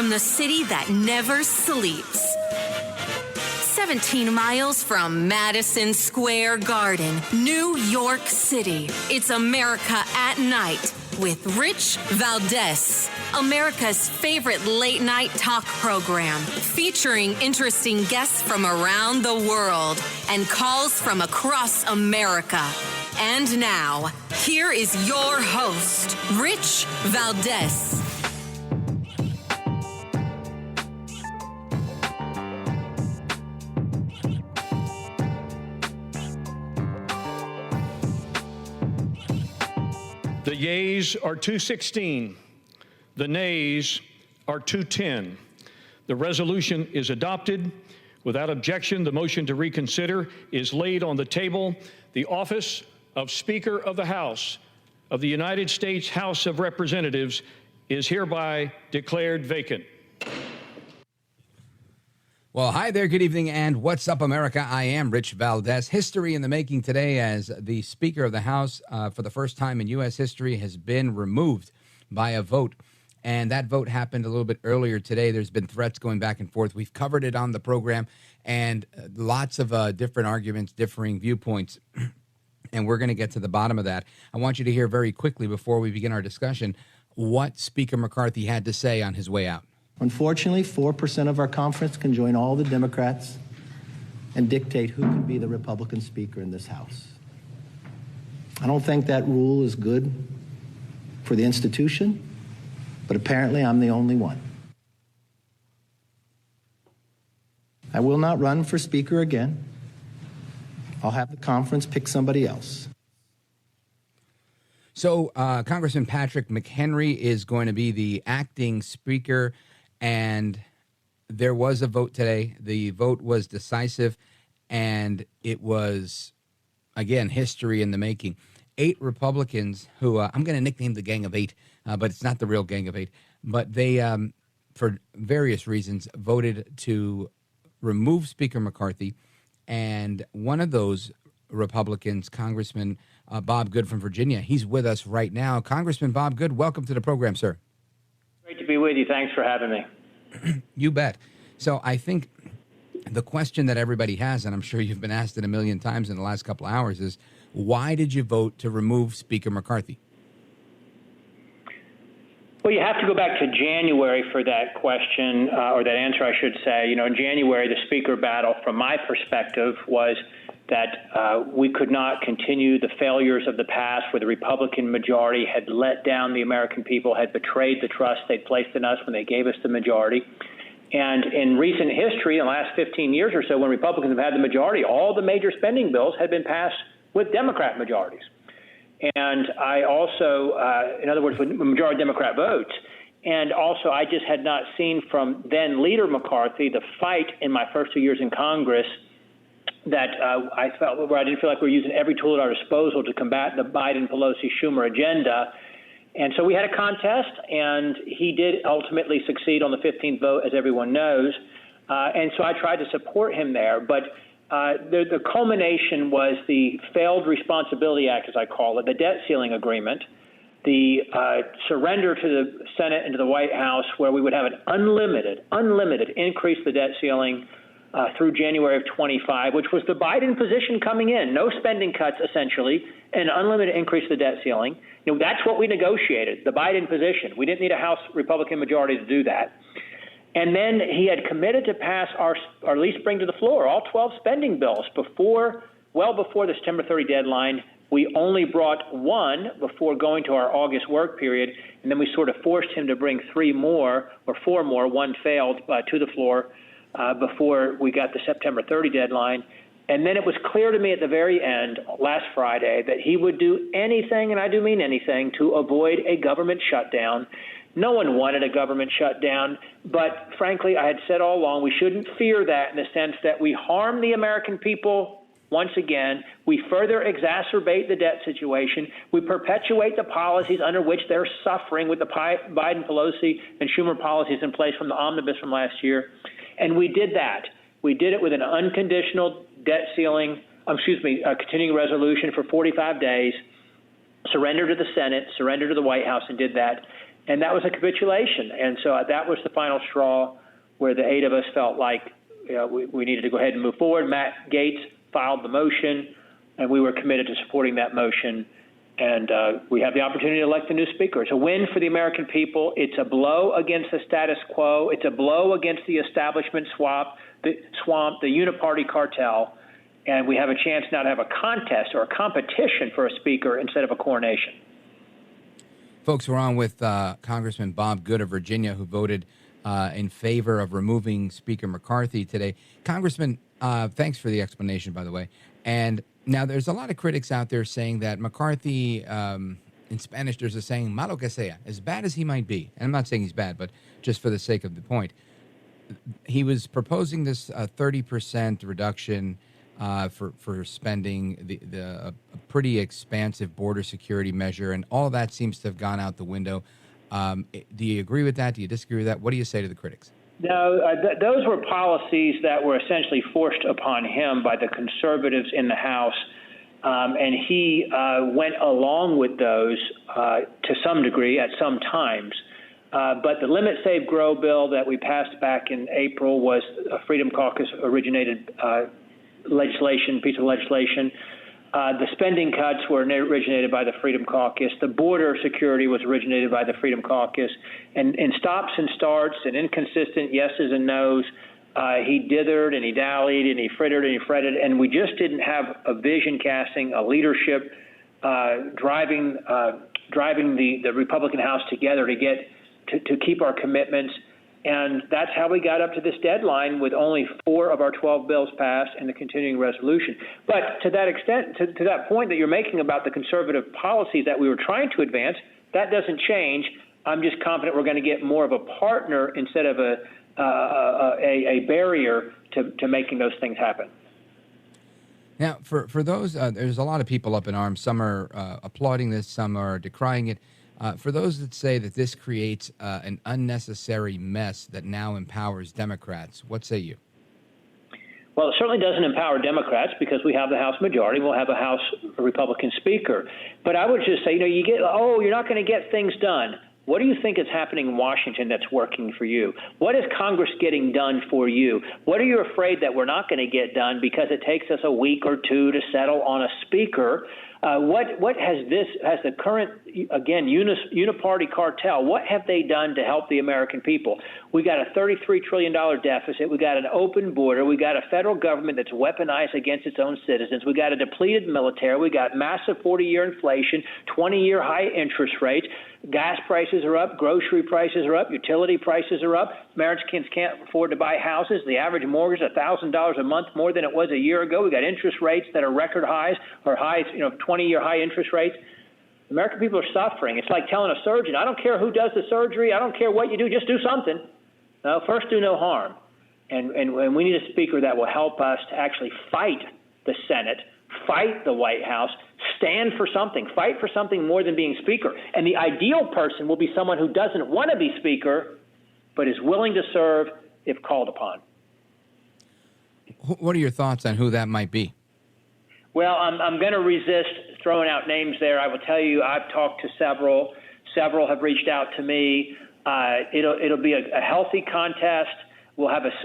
from the city that never sleeps. 17 miles from Madison Square Garden, New York City. It's America at Night with Rich Valdez. America's favorite late-night talk program, featuring interesting guests from around the world and calls from across America. And now, here is your host, Rich Valdez. The yeas are 216. The nays are 210. The resolution is adopted. Without objection, the motion to reconsider is laid on the table. The office of Speaker of the House of the United States House of Representatives is hereby declared vacant. Well, hi there, good evening, and what's up, America? I am Rich Valdez. History in the making today as the Speaker of the House, for the first time in U.S. history, has been removed by a vote. And that vote happened a little bit earlier today. There's been threats going back and forth. We've covered it on the program, and lots of different arguments, differing viewpoints. And we're going to get to the bottom of that. I want you to hear very quickly, before we begin our discussion, what Speaker McCarthy had to say on his way out. Unfortunately, 4% of our conference can join all the Democrats and dictate who can be the Republican Speaker in this House. I don't think that rule is good for the institution, but apparently I'm the only one. I will not run for Speaker again. I'll have the conference pick somebody else. So Congressman Patrick McHenry is going to be the acting Speaker. And there was a vote today. The vote was decisive, and it was, again, history in the making. 8 Republicans who, I'm going to nickname the Gang of 8, but it's not the real Gang of 8, but they, for various reasons, voted to remove Speaker McCarthy. And one of those Republicans, Congressman Bob Good from Virginia, he's with us right now. Congressman Bob Good, welcome to the program, sir. Great to be with you. Thanks for having me. You bet. So I think the question that everybody has, and I'm sure you've been asked it a million times in the last couple of hours, is why did you vote to remove Speaker McCarthy? Well, you have to go back to January for that question, or that answer, I should say. You know, in January, the Speaker battle, from my perspective, was that we could not continue the failures of the past where the Republican majority had let down the American people, had betrayed the trust they placed in us when they gave us the majority. And in recent history, in the last 15 years or so, when Republicans have had the majority, all the major spending bills had been passed with Democrat majorities. And I also, in other words, with majority Democrat votes. And also, I just had not seen from then leader McCarthy the fight in my first 2 years in Congress that I didn't feel like we were using every tool at our disposal to combat the Biden-Pelosi-Schumer agenda. And so we had a contest, and he did ultimately succeed on the 15th vote, as everyone knows. And so I tried to support him there. But the culmination was the Failed Responsibility Act, as I call it, the debt ceiling agreement, the surrender to the Senate and to the White House, where we would have an unlimited increase the debt ceiling through January of 25, which was the Biden position coming in. No spending cuts, essentially, and an unlimited increase to the debt ceiling. You know, that's what we negotiated, the Biden position. We didn't need a House Republican majority to do that. And then he had committed to pass or at least bring to the floor all 12 spending bills well before the September 30 deadline. We only brought one before going to our August work period, and then we sort of forced him to bring 4 more, one failed, to the floor before we got the September 30 deadline. And then it was clear to me at the very end, last Friday, that he would do anything, and I do mean anything, to avoid a government shutdown. No one wanted a government shutdown, but frankly, I had said all along we shouldn't fear that in the sense that we harm the American people once again. We further exacerbate the debt situation. We perpetuate the policies under which they're suffering with the Biden, Pelosi, and Schumer policies in place from the omnibus from last year. And we did that. We did it with an unconditional debt ceiling, continuing resolution for 45 days, surrender to the Senate, surrender to the White House, and did that. And that was a capitulation. And so that was the final straw where the 8 of us felt like we needed to go ahead and move forward. Matt Gaetz filed the motion, and we were committed to supporting that motion. And we have the opportunity to elect a new speaker. It's a win for the American people. It's a blow against the status quo. It's a blow against the establishment swamp, the uniparty cartel. And we have a chance now to have a contest or a competition for a speaker instead of a coronation. Folks, we're on with Congressman Bob Good of Virginia, who voted in favor of removing Speaker McCarthy today. Congressman, thanks for the explanation, by the way. And now there's a lot of critics out there saying that McCarthy, in Spanish, there's a saying, malo que sea, as bad as he might be. And I'm not saying he's bad, but just for the sake of the point. He was proposing this 30% reduction for spending, a pretty expansive border security measure, and all of that seems to have gone out the window. Do you agree with that? Do you disagree with that? What do you say to the critics? No, those were policies that were essentially forced upon him by the conservatives in the House, and he went along with those to some degree at some times. But the Limit, Save, Grow bill that we passed back in April was a Freedom Caucus originated piece of legislation. The spending cuts were originated by the Freedom Caucus. The border security was originated by the Freedom Caucus. And in stops and starts and inconsistent yeses and nos, he dithered and he dallied and he frittered and he fretted. And we just didn't have a vision casting, a leadership driving the Republican House together to keep our commitments. And that's how we got up to this deadline with only 4 of our 12 bills passed and the continuing resolution. But to that extent, to that point that you're making about the conservative policies that we were trying to advance, that doesn't change. I'm just confident we're going to get more of a partner instead of a barrier to making those things happen. Now, for those, there's a lot of people up in arms. Some are applauding this, some are decrying it. For those that say that this creates an unnecessary mess that now empowers Democrats, what say you? Well, it certainly doesn't empower Democrats because we have the House majority. We'll have a Republican speaker. But I would just say, you're not going to get things done. What do you think is happening in Washington that's working for you? What is Congress getting done for you? What are you afraid that we're not going to get done because it takes us a week or two to settle on a speaker? What has the current, again, uniparty cartel, what have they done to help the American people? We got a $33 trillion deficit. We got an open border. We got a federal government that's weaponized against its own citizens. We got a depleted military. We got massive 40-year inflation, 20-year high interest rates. Gas prices are up, grocery prices are up, utility prices are up. Americans can't afford to buy houses. The average mortgage is $1,000 a month more than it was a year ago. We got interest rates that are record highs or highs, 20-year high interest rates. American people are suffering. It's like telling a surgeon, I don't care who does the surgery, I don't care what you do, just do something. No, first do no harm. And we need a speaker that will help us to actually fight the Senate, fight the White House, stand for something, fight for something more than being speaker. And the ideal person will be someone who doesn't want to be speaker, but is willing to serve if called upon. What are your thoughts on who that might be? Well, I'm going to resist throwing out names there. I will tell you, I've talked to several. Several have reached out to me. It'll be a healthy contest.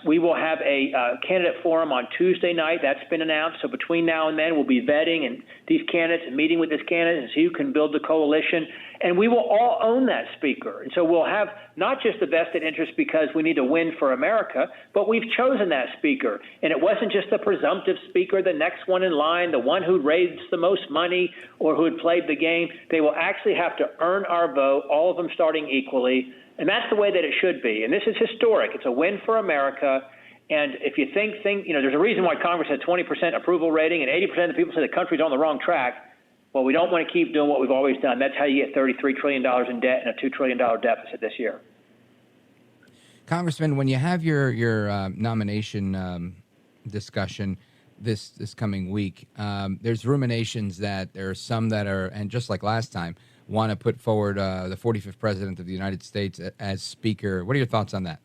We will have a candidate forum on Tuesday night. That's been announced. So between now and then, we'll be vetting and these candidates and meeting with this candidate and see who can build the coalition. And we will all own that speaker. And so we'll have not just the vested interest because we need to win for America, but we've chosen that speaker. And it wasn't just the presumptive speaker, the next one in line, the one who raised the most money or who had played the game. They will actually have to earn our vote, all of them starting equally. And that's the way that it should be. And this is historic. It's a win for America. And if you think there's a reason why Congress had 20% approval rating and 80% of the people say the country's on the wrong track. Well, we don't want to keep doing what we've always done. That's how you get $33 trillion in debt and a $2 trillion deficit this year. Congressman, when you have your nomination discussion this coming week, there's ruminations that there are some that are, and just like last time, want to put forward the 45th President of the United States as Speaker. What are your thoughts on that?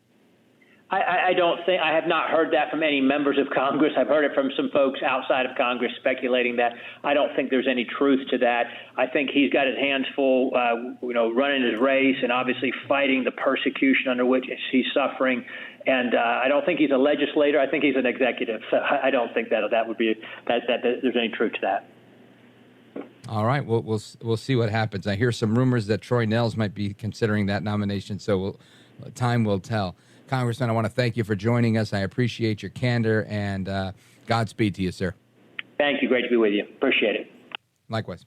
I don't think, I have not heard that from any members of Congress. I've heard it from some folks outside of Congress speculating that. I don't think there's any truth to that. I think he's got his hands full, running his race and obviously fighting the persecution under which he's suffering. And I don't think he's a legislator. I think he's an executive. So I don't think that would be that there's any truth to that. All right, we'll see what happens. I hear some rumors that Troy Nehls might be considering that nomination, so time will tell. Congressman, I want to thank you for joining us. I appreciate your candor, and Godspeed to you, sir. Thank you. Great to be with you. Appreciate it. Likewise.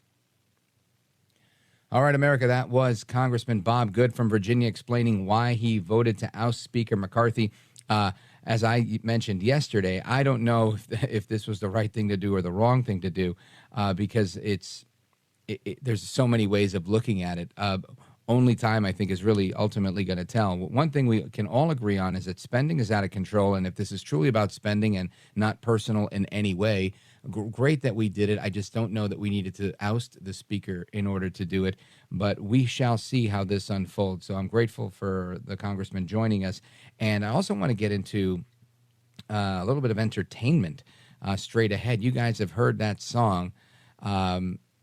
All right, America, that was Congressman Bob Good from Virginia explaining why he voted to oust Speaker McCarthy. As I mentioned yesterday, I don't know if this was the right thing to do or the wrong thing to do, because there's so many ways of looking at it. Only time, I think, is really ultimately going to tell. One thing we can all agree on is that spending is out of control, and if this is truly about spending and not personal in any way, great that we did it. I just don't know that we needed to oust the speaker in order to do it, but we shall see how this unfolds. So I'm grateful for the congressman joining us, and I also want to get into a little bit of entertainment straight ahead. You guys have heard that song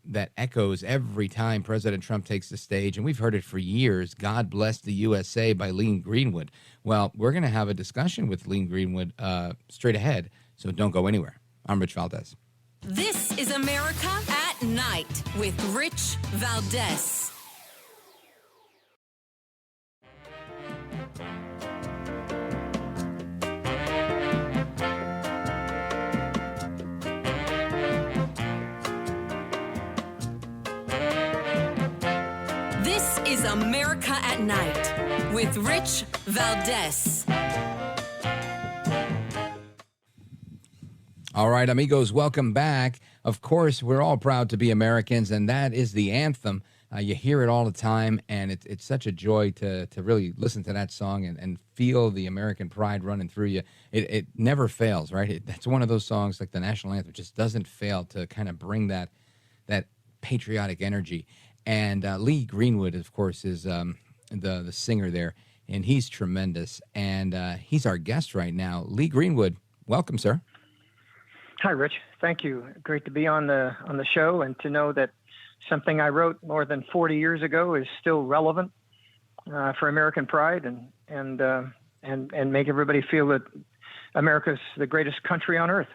that echoes every time President Trump takes the stage, and we've heard it for years, God Bless the USA by Lee Greenwood. Well, we're going to have a discussion with Lee Greenwood straight ahead, so don't go anywhere. I'm Rich Valdez. This is America at Night with Rich Valdez. This is America at Night with Rich Valdez. All right, amigos, welcome back. Of course, we're all proud to be Americans, and that is the anthem. You hear it all the time, and it's such a joy to really listen to that song and feel the American pride running through you. It never fails, right? That's one of those songs, like the national anthem, just doesn't fail to kind of bring that patriotic energy. And Lee Greenwood, of course, is the singer there, and he's tremendous. And he's our guest right now. Lee Greenwood, welcome, sir. Hi, Rich. Thank you. Great to be on the show, and to know that something I wrote more than 40 years ago is still relevant for American pride, and make everybody feel that America's the greatest country on earth.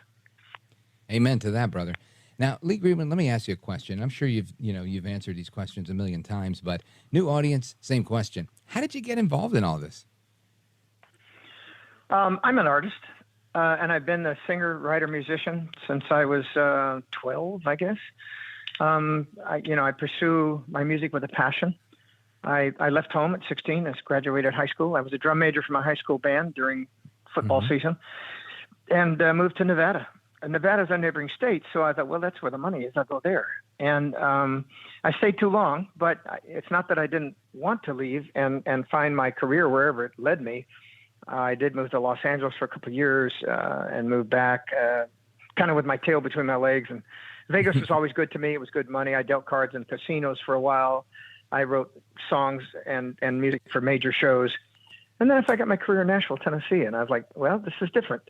Amen to that, brother. Now, Lee Greenwood, let me ask you a question. I'm sure you've answered these questions a million times, but new audience, same question. How did you get involved in all this? I'm an artist. And I've been a singer, writer, musician since I was 12, I guess. I pursue my music with a passion. I left home at 16. I graduated high school. I was a drum major for my high school band during football season, and moved to Nevada. And Nevada's a neighboring state, so I thought, well, that's where the money is. I'll go there. And I stayed too long, but it's not that I didn't want to leave and find my career wherever it led me. I did move to Los Angeles for a couple of years and moved back kind of with my tail between my legs. And Vegas was always good to me. It was good money. I dealt cards in casinos for a while. I wrote songs and music for major shows. And then I got my career in Nashville, Tennessee. And I was like, well, this is different.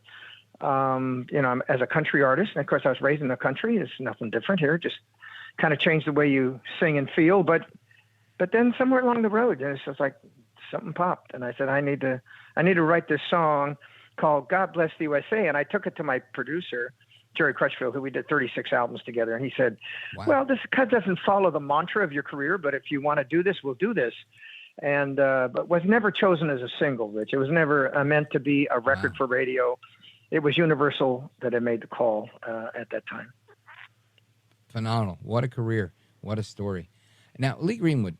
I'm as a country artist. And, of course, I was raised in the country. There's nothing different here. Just kind of changed the way you sing and feel. But then somewhere along the road, it's just like something popped. And I said, I need to write this song called God Bless the USA. And I took it to my producer, Jerry Crutchfield, who we did 36 albums together. And he said, wow, well, this doesn't follow the mantra of your career, but if you want to do this, we'll do this. And but was never chosen as a single, Rich. It was never meant to be a record for radio. It was Universal that had made the call at that time. Phenomenal. What a career. What a story. Now, Lee Greenwood,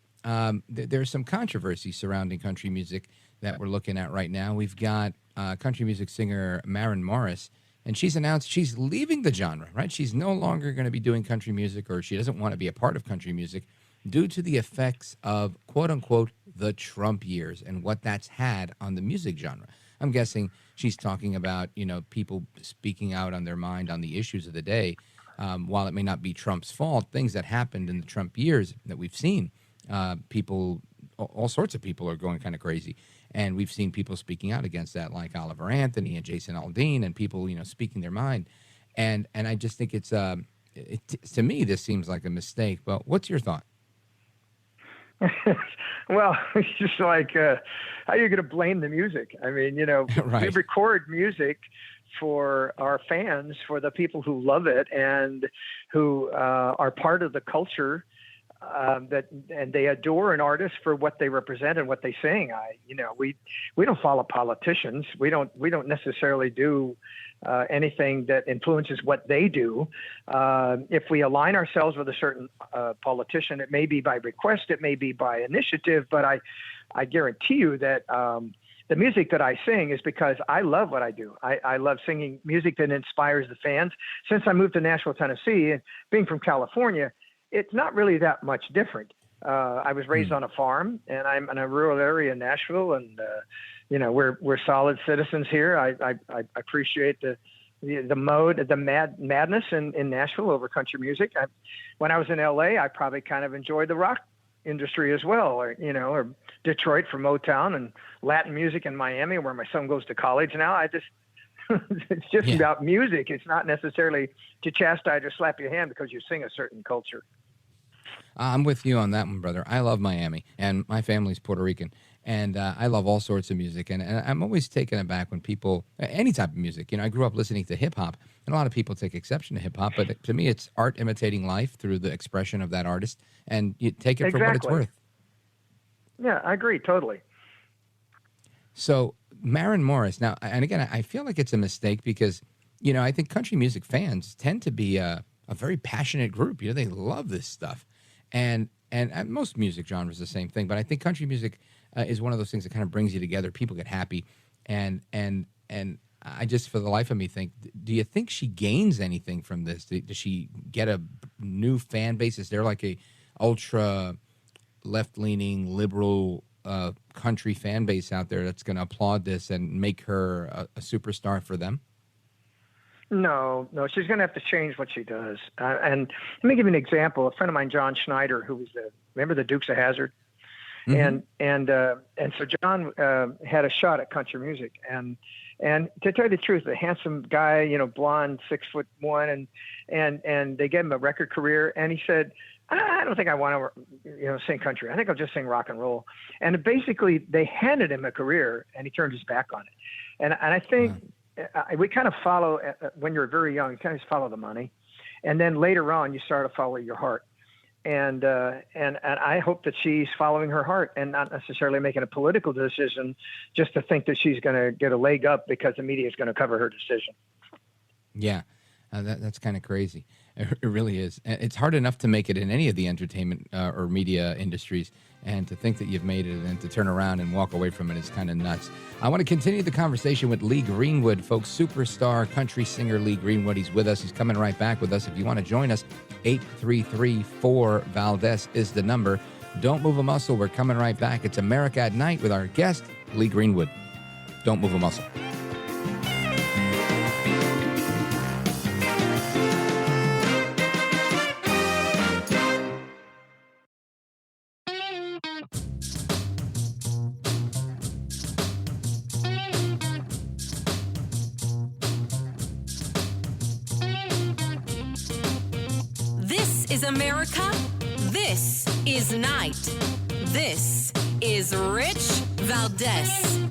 there's some controversy surrounding country music that we're looking at right now. We've got country music singer Maren Morris, and she's announced she's leaving the genre, right? She's no longer going to be doing country music, or she doesn't want to be a part of country music due to the effects of, quote unquote, the Trump years and what that's had on the music genre. I'm guessing she's talking about, people speaking out on their mind on the issues of the day. While it may not be Trump's fault, things that happened in the Trump years that we've seen, all sorts of people are going kind of crazy. And we've seen people speaking out against that, like Oliver Anthony and Jason Aldean, and people, speaking their mind. And I just think it's, to me, this seems like a mistake. But what's your thought? Well, it's just like, how are you going to blame the music? I mean, Right. we record music for our fans, for the people who love it and who are part of the culture, and they adore an artist for what they represent and what they sing. We don't follow politicians. We don't necessarily do anything that influences what they do. If we align ourselves with a certain politician, it may be by request, it may be by initiative, but I guarantee you that the music that I sing is because I love what I do. I love singing music that inspires the fans. Since I moved to Nashville, Tennessee, and being from California, it's not really that much different. I was raised on a farm, and I'm in a rural area in Nashville, and we're solid citizens here. I appreciate the madness in Nashville over country music. When I was in LA, I probably kind of enjoyed the rock industry as well, or Detroit for Motown, and Latin music in Miami, where my son goes to college now. It's just about music. It's not necessarily to chastise or slap your hand because you sing a certain culture. I'm with you on that one, brother. I love Miami, and my family's Puerto Rican, and I love all sorts of music. And I'm always taken aback when people, any type of music, I grew up listening to hip-hop, and a lot of people take exception to hip-hop, but to me, it's art imitating life through the expression of that artist, and you take it for what it's worth. Yeah, I agree, totally. So, Maren Morris, now, and again, I feel like it's a mistake because, I think country music fans tend to be a very passionate group. They love this stuff. And most music genres are the same thing, but I think country music is one of those things that kind of brings you together. People get happy, and I just, for the life of me, think: do you think she gains anything from this? Does she get a new fan base? Is there like a ultra left-leaning liberal country fan base out there that's going to applaud this and make her a superstar for them? No, she's going to have to change what she does. And let me give you an example. A friend of mine, John Schneider, who was remember the Dukes of Hazzard? Mm-hmm. And so John had a shot at country music. And to tell you the truth, a handsome guy, blonde, 6'1", and they gave him a record career. And he said, I don't think I want to, sing country. I think I'll just sing rock and roll. And basically, they handed him a career, and he turned his back on it. And I think we kind of follow, when you're very young, you kind of follow the money, and then later on, you start to follow your heart. And I hope that she's following her heart and not necessarily making a political decision just to think that she's going to get a leg up because the media is going to cover her decision. Yeah, that's kind of crazy. It really is. It's hard enough to make it in any of the entertainment or media industries, and to think that you've made it and to turn around and walk away from it is kind of nuts. I want to continue the conversation with Lee Greenwood, folks. Superstar country singer Lee Greenwood. He's with us. He's coming right back with us. If you want to join us, 833-4-VALDEZ is the number. Don't move a muscle. We're coming right back. It's America at Night with our guest, Lee Greenwood. Don't move a muscle. Is America. This is Night. This is Rich Valdez.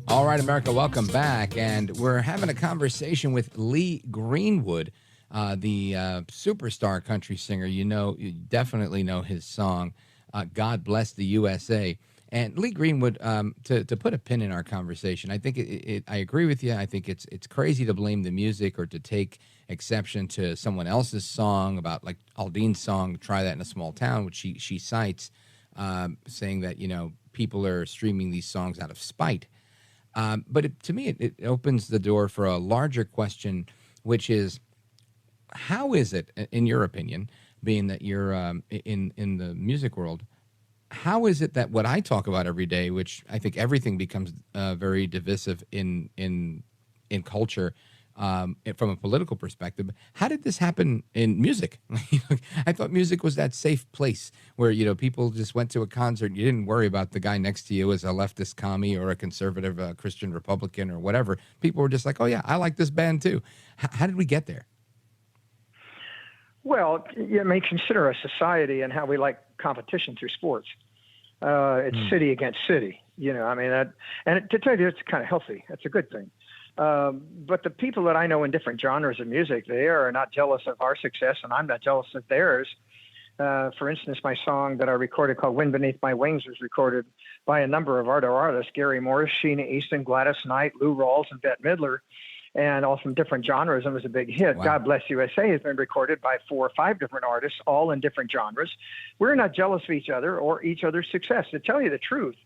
All right, America, welcome back. And we're having a conversation with Lee Greenwood, the superstar country singer. You definitely know his song, God Bless the USA. And Lee Greenwood, to put a pin in our conversation, I think I agree with you. I think it's crazy to blame the music or to take exception to someone else's song, about like Aldean's song, Try That in a Small Town, which she cites, saying that, people are streaming these songs out of spite. But to me, it opens the door for a larger question, which is, how is it, in your opinion, being that you're in the music world, how is it that what I talk about every day, which I think everything becomes very divisive in culture, from a political perspective. How did this happen in music? I thought music was that safe place where, people just went to a concert. You didn't worry about the guy next to you as a leftist commie or a conservative Christian Republican or whatever. People were just like, oh, yeah, I like this band, too. How did we get there? Well, consider a society and how we like competition through sports. It's city against city, and to tell you, it's kind of healthy. It's a good thing. But the people that I know in different genres of music, they are not jealous of our success, and I'm not jealous of theirs. For instance, my song that I recorded called Wind Beneath My Wings was recorded by a number of artists, Gary Morris, Sheena Easton, Gladys Knight, Lou Rawls, and Bette Midler, and all from different genres, and was a big hit. Wow. God Bless USA has been recorded by 4 or 5 different artists, all in different genres. We're not jealous of each other or each other's success. To tell you the truth,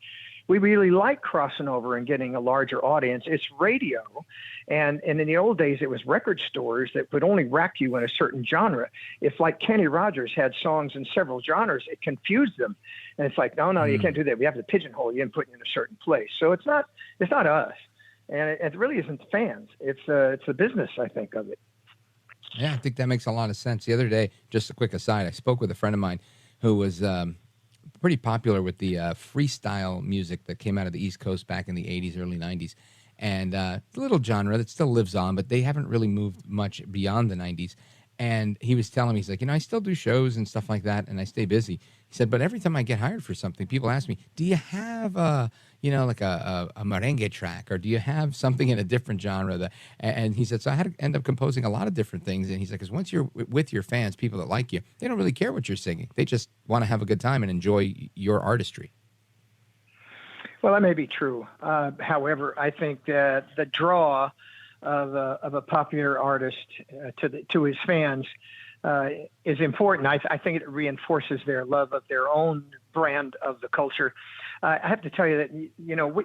we really like crossing over and getting a larger audience. It's radio. And in the old days, it was record stores that would only rack you in a certain genre. If like Kenny Rogers had songs in several genres, it confused them. And it's like, no, you can't do that. We have to pigeonhole you and put you in a certain place. So it's not us. And it really isn't fans. It's the business, I think, of it. Yeah, I think that makes a lot of sense. The other day, just a quick aside, I spoke with a friend of mine who was pretty popular with the freestyle music that came out of the East Coast back in the 80s, early 90s. And a little genre that still lives on, but they haven't really moved much beyond the 90s. And he was telling me, he's like, I still do shows and stuff like that, and I stay busy. He said, but every time I get hired for something, people ask me, do you have like a merengue track, or do you have something in a different genre? And he said, so I had to end up composing a lot of different things. And he's like, because once you're with your fans, people that like you, they don't really care what you're singing. They just want to have a good time and enjoy your artistry. Well, that may be true. However, I think that the draw of a popular artist to his fans is important. I think it reinforces their love of their own brand of the culture. I have to tell you that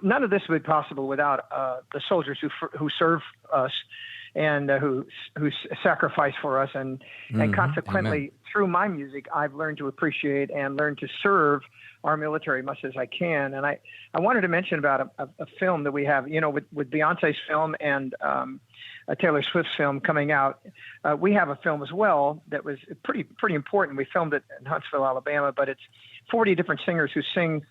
none of this would be possible without the soldiers who serve us and who sacrifice for us, and consequently, Amen. Through my music, I've learned to appreciate and learn to serve our military as much as I can. And I wanted to mention about a film that we have, with Beyonce's film and Taylor Swift's film coming out. We have a film as well that was pretty important. We filmed it in Huntsville, Alabama, but it's 40 different singers who sing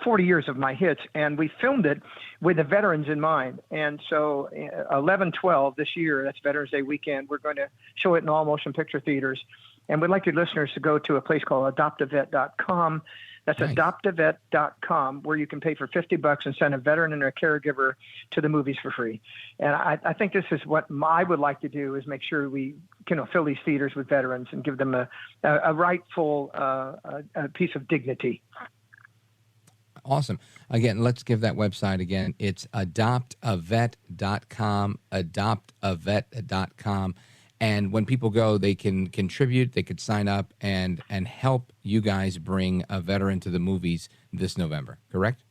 40 years of my hits, and we filmed it with the veterans in mind. And so 11/12 this year, that's Veterans Day weekend, we're going to show it in all motion picture theaters. And we'd like your listeners to go to a place called adoptavet.com. That's nice. Adoptavet.com, where you can pay for $50 and send a veteran and a caregiver to the movies for free. And I think this is what I would like to do, is make sure we fill these theaters with veterans and give them a rightful piece of dignity. Awesome. Again, let's give that website again. It's adoptavet.com, adoptavet.com. And when people go, they can contribute, they could sign up and help you guys bring a veteran to the movies this November, correct?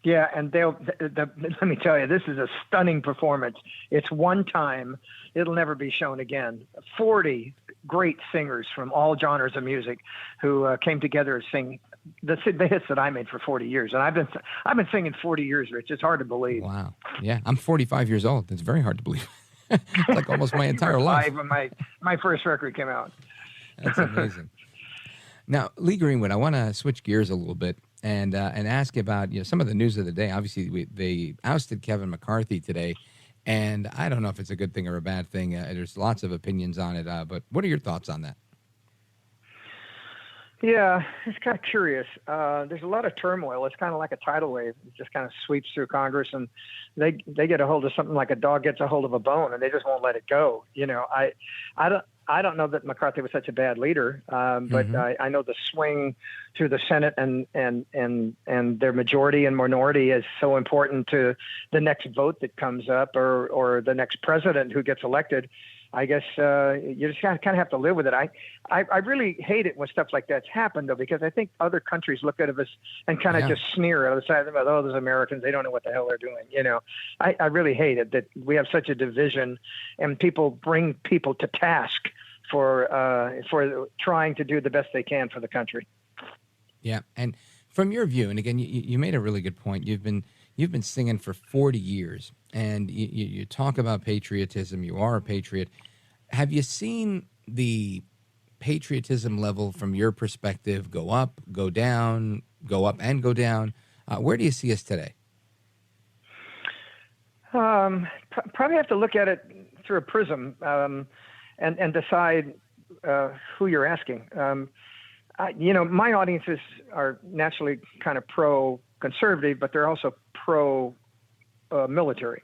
Yeah, and let me tell you, this is a stunning performance. It's one time. It'll never be shown again. 40 great singers from all genres of music who came together to sing the hits that I made for 40 years. And I've been singing 40 years, Rich. It's hard to believe. Wow. Yeah, I'm 45 years old. It's very hard to believe. It's like almost my entire life. When my first record came out. That's amazing. Now, Lee Greenwood, I want to switch gears a little bit and ask you about some of the news of the day. Obviously, they ousted Kevin McCarthy today, and I don't know if it's a good thing or a bad thing. There's lots of opinions on it, but what are your thoughts on that? Yeah, it's kind of curious. There's a lot of turmoil. It's kind of like a tidal wave. It just kind of sweeps through Congress, and they get a hold of something like a dog gets a hold of a bone, and they just won't let it go. I don't know that McCarthy was such a bad leader, but I know the swing through the Senate and their majority and minority is so important to the next vote that comes up or the next president who gets elected. I guess you just kind of have to live with it. I really hate it when stuff like that's happened, though, because I think other countries look at us and kind of just sneer at the side of them, those Americans, they don't know what the hell they're doing. I really hate it that we have such a division and people bring people to task for trying to do the best they can for the country. Yeah, and from your view, and again, you made a really good point. You've been You've been singing for 40 years, and you talk about patriotism. You are a patriot. Have you seen the patriotism level from your perspective go up, go down, go up and go down? Where do you see us today? Probably have to look at it through a prism and decide who you're asking. My audiences are naturally kind of pro-conservative, but they're also pro-military.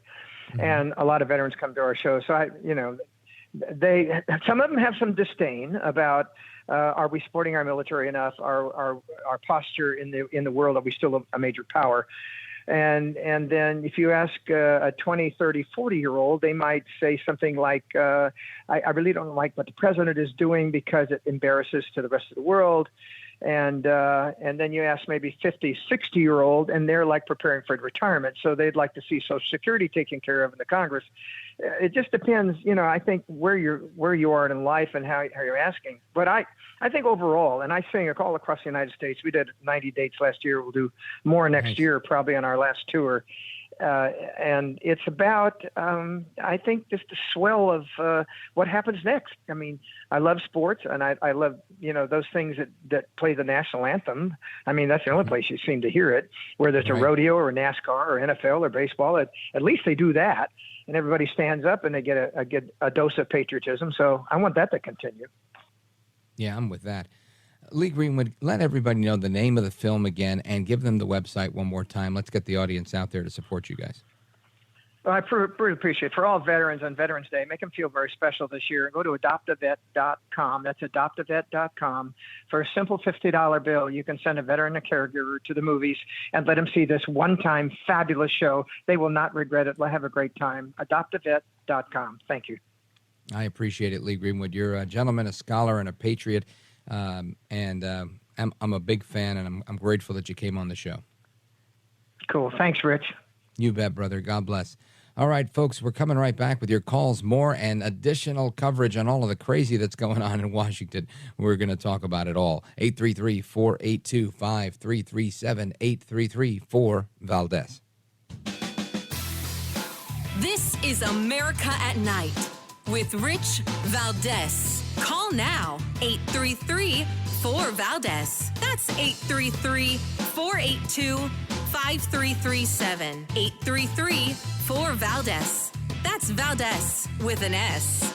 Mm-hmm. And a lot of veterans come to our show. So, some of them have some disdain about, are we supporting our military enough? Our posture in the world, are we still a major power? And then if you ask a 20, 30, 40-year-old, they might say something like, I really don't like what the president is doing because it embarrasses to the rest of the world. And then you ask maybe 50, 60-year-old, and they're like preparing for retirement. So they'd like to see Social Security taken care of in the Congress. It just depends, I think where you are in life and how you're asking. But I think overall, and I sing all across the United States. We did 90 dates last year. We'll do more next year, probably on our last tour. And it's about, I think, just the swell of what happens next. I mean, I love sports, and I love, those things that play the national anthem. I mean, that's the only place you seem to hear it, whether it's a rodeo or NASCAR or NFL or baseball. At least they do that, and everybody stands up and they get a dose of patriotism. So I want that to continue. Yeah, I'm with that. Lee Greenwood, let everybody know the name of the film again and give them the website one more time. Let's get the audience out there to support you guys. Well, I really appreciate it. For all veterans on Veterans Day, make them feel very special this year. Go to adoptavet.com. That's adoptavet.com. For a simple $50 bill, you can send a veteran and a caregiver to the movies and let them see this one-time fabulous show. They will not regret it. They'll have a great time. Adoptavet.com. Thank you. I appreciate it, Lee Greenwood. You're a gentleman, a scholar, and a patriot. I'm a big fan, and I'm grateful that you came on the show. Cool. Thanks, Rich. You bet, brother. God bless. All right, folks, we're coming right back with your calls, more and additional coverage on all of the crazy that's going on in Washington. We're going to talk about it all. 833-482-5337, 833-4-VALDEZ. This is America at Night with Rich Valdez. Call now, 833-4-VALDEZ. That's 833-482-5337. 833-4-VALDEZ. That's Valdez with an S.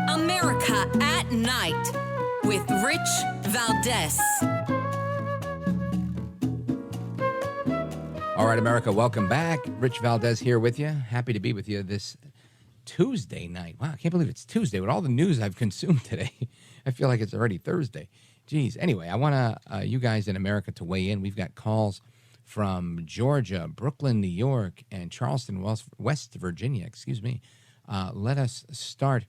America at Night with Rich Valdez. All right, America, welcome back. Rich Valdez here with you. Happy to be with you this Tuesday night. Wow, I can't believe it's Tuesday with all the news I've consumed today. I feel like it's already Thursday. Geez. Anyway, I want you guys in America to weigh in. We've got calls from Georgia, Brooklyn, New York, and Charleston, West Virginia. Let us start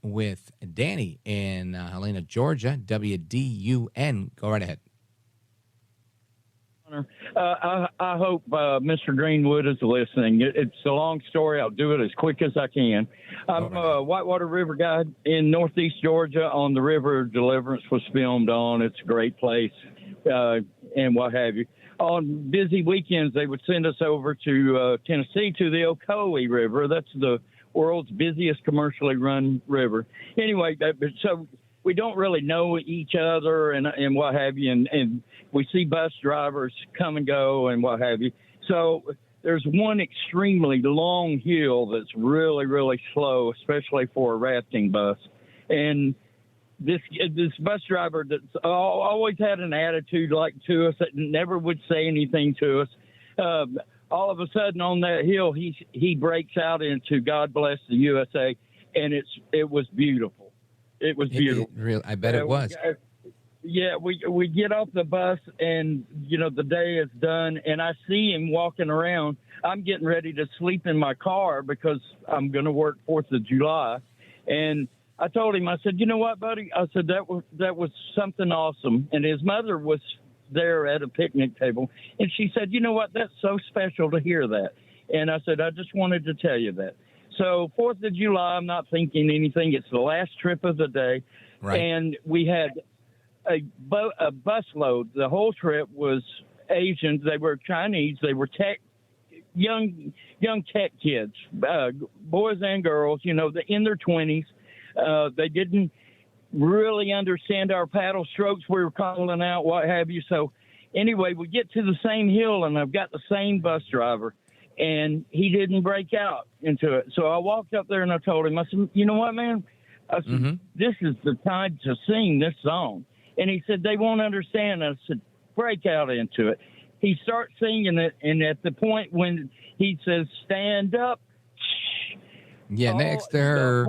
with Danny in Helena, Georgia, WDUN. Go right ahead. I hope Mr. Greenwood is listening. It's a long story. I'll do it as quick as I can. I'm a Whitewater River guide in northeast Georgia on the river Deliverance was filmed on. It's a great place and what have you. On busy weekends, they would send us over to Tennessee to the Ocoee River. That's the world's busiest commercially run river. Anyway, so we don't really know each other and what have you, and we see bus drivers come and go and what have you. So there's one extremely long hill that's really, really slow, especially for a rafting bus. And this bus driver that's always had an attitude like to us that never would say anything to us. All of a sudden on that hill, he breaks out into "God Bless the USA," and it was beautiful. It was beautiful. I bet it was. we get off the bus, and the day is done, and I see him walking around. I'm getting ready to sleep in my car because I'm going to work 4th of July, and I told him, I said, you know what, buddy? I said that was something awesome, and his mother was there at a picnic table, and she said, you know what? That's so special to hear that, and I said, I just wanted to tell you that. So 4th of July, I'm not thinking anything. It's the last trip of the day, Right. And we had a bus load. The whole trip was Asians. They were Chinese. They were young tech kids, boys and girls, in their 20s. They didn't really understand our paddle strokes. We were calling out, what have you. So anyway, we get to the same hill, and I've got the same bus driver, and he didn't break out into it. So I walked up there, and I told him, I said, you know what, man? I said, This is the time to sing this song. And he said, they won't understand. I said, break out into it. He starts singing it, and at the point when he says, stand up, next to her.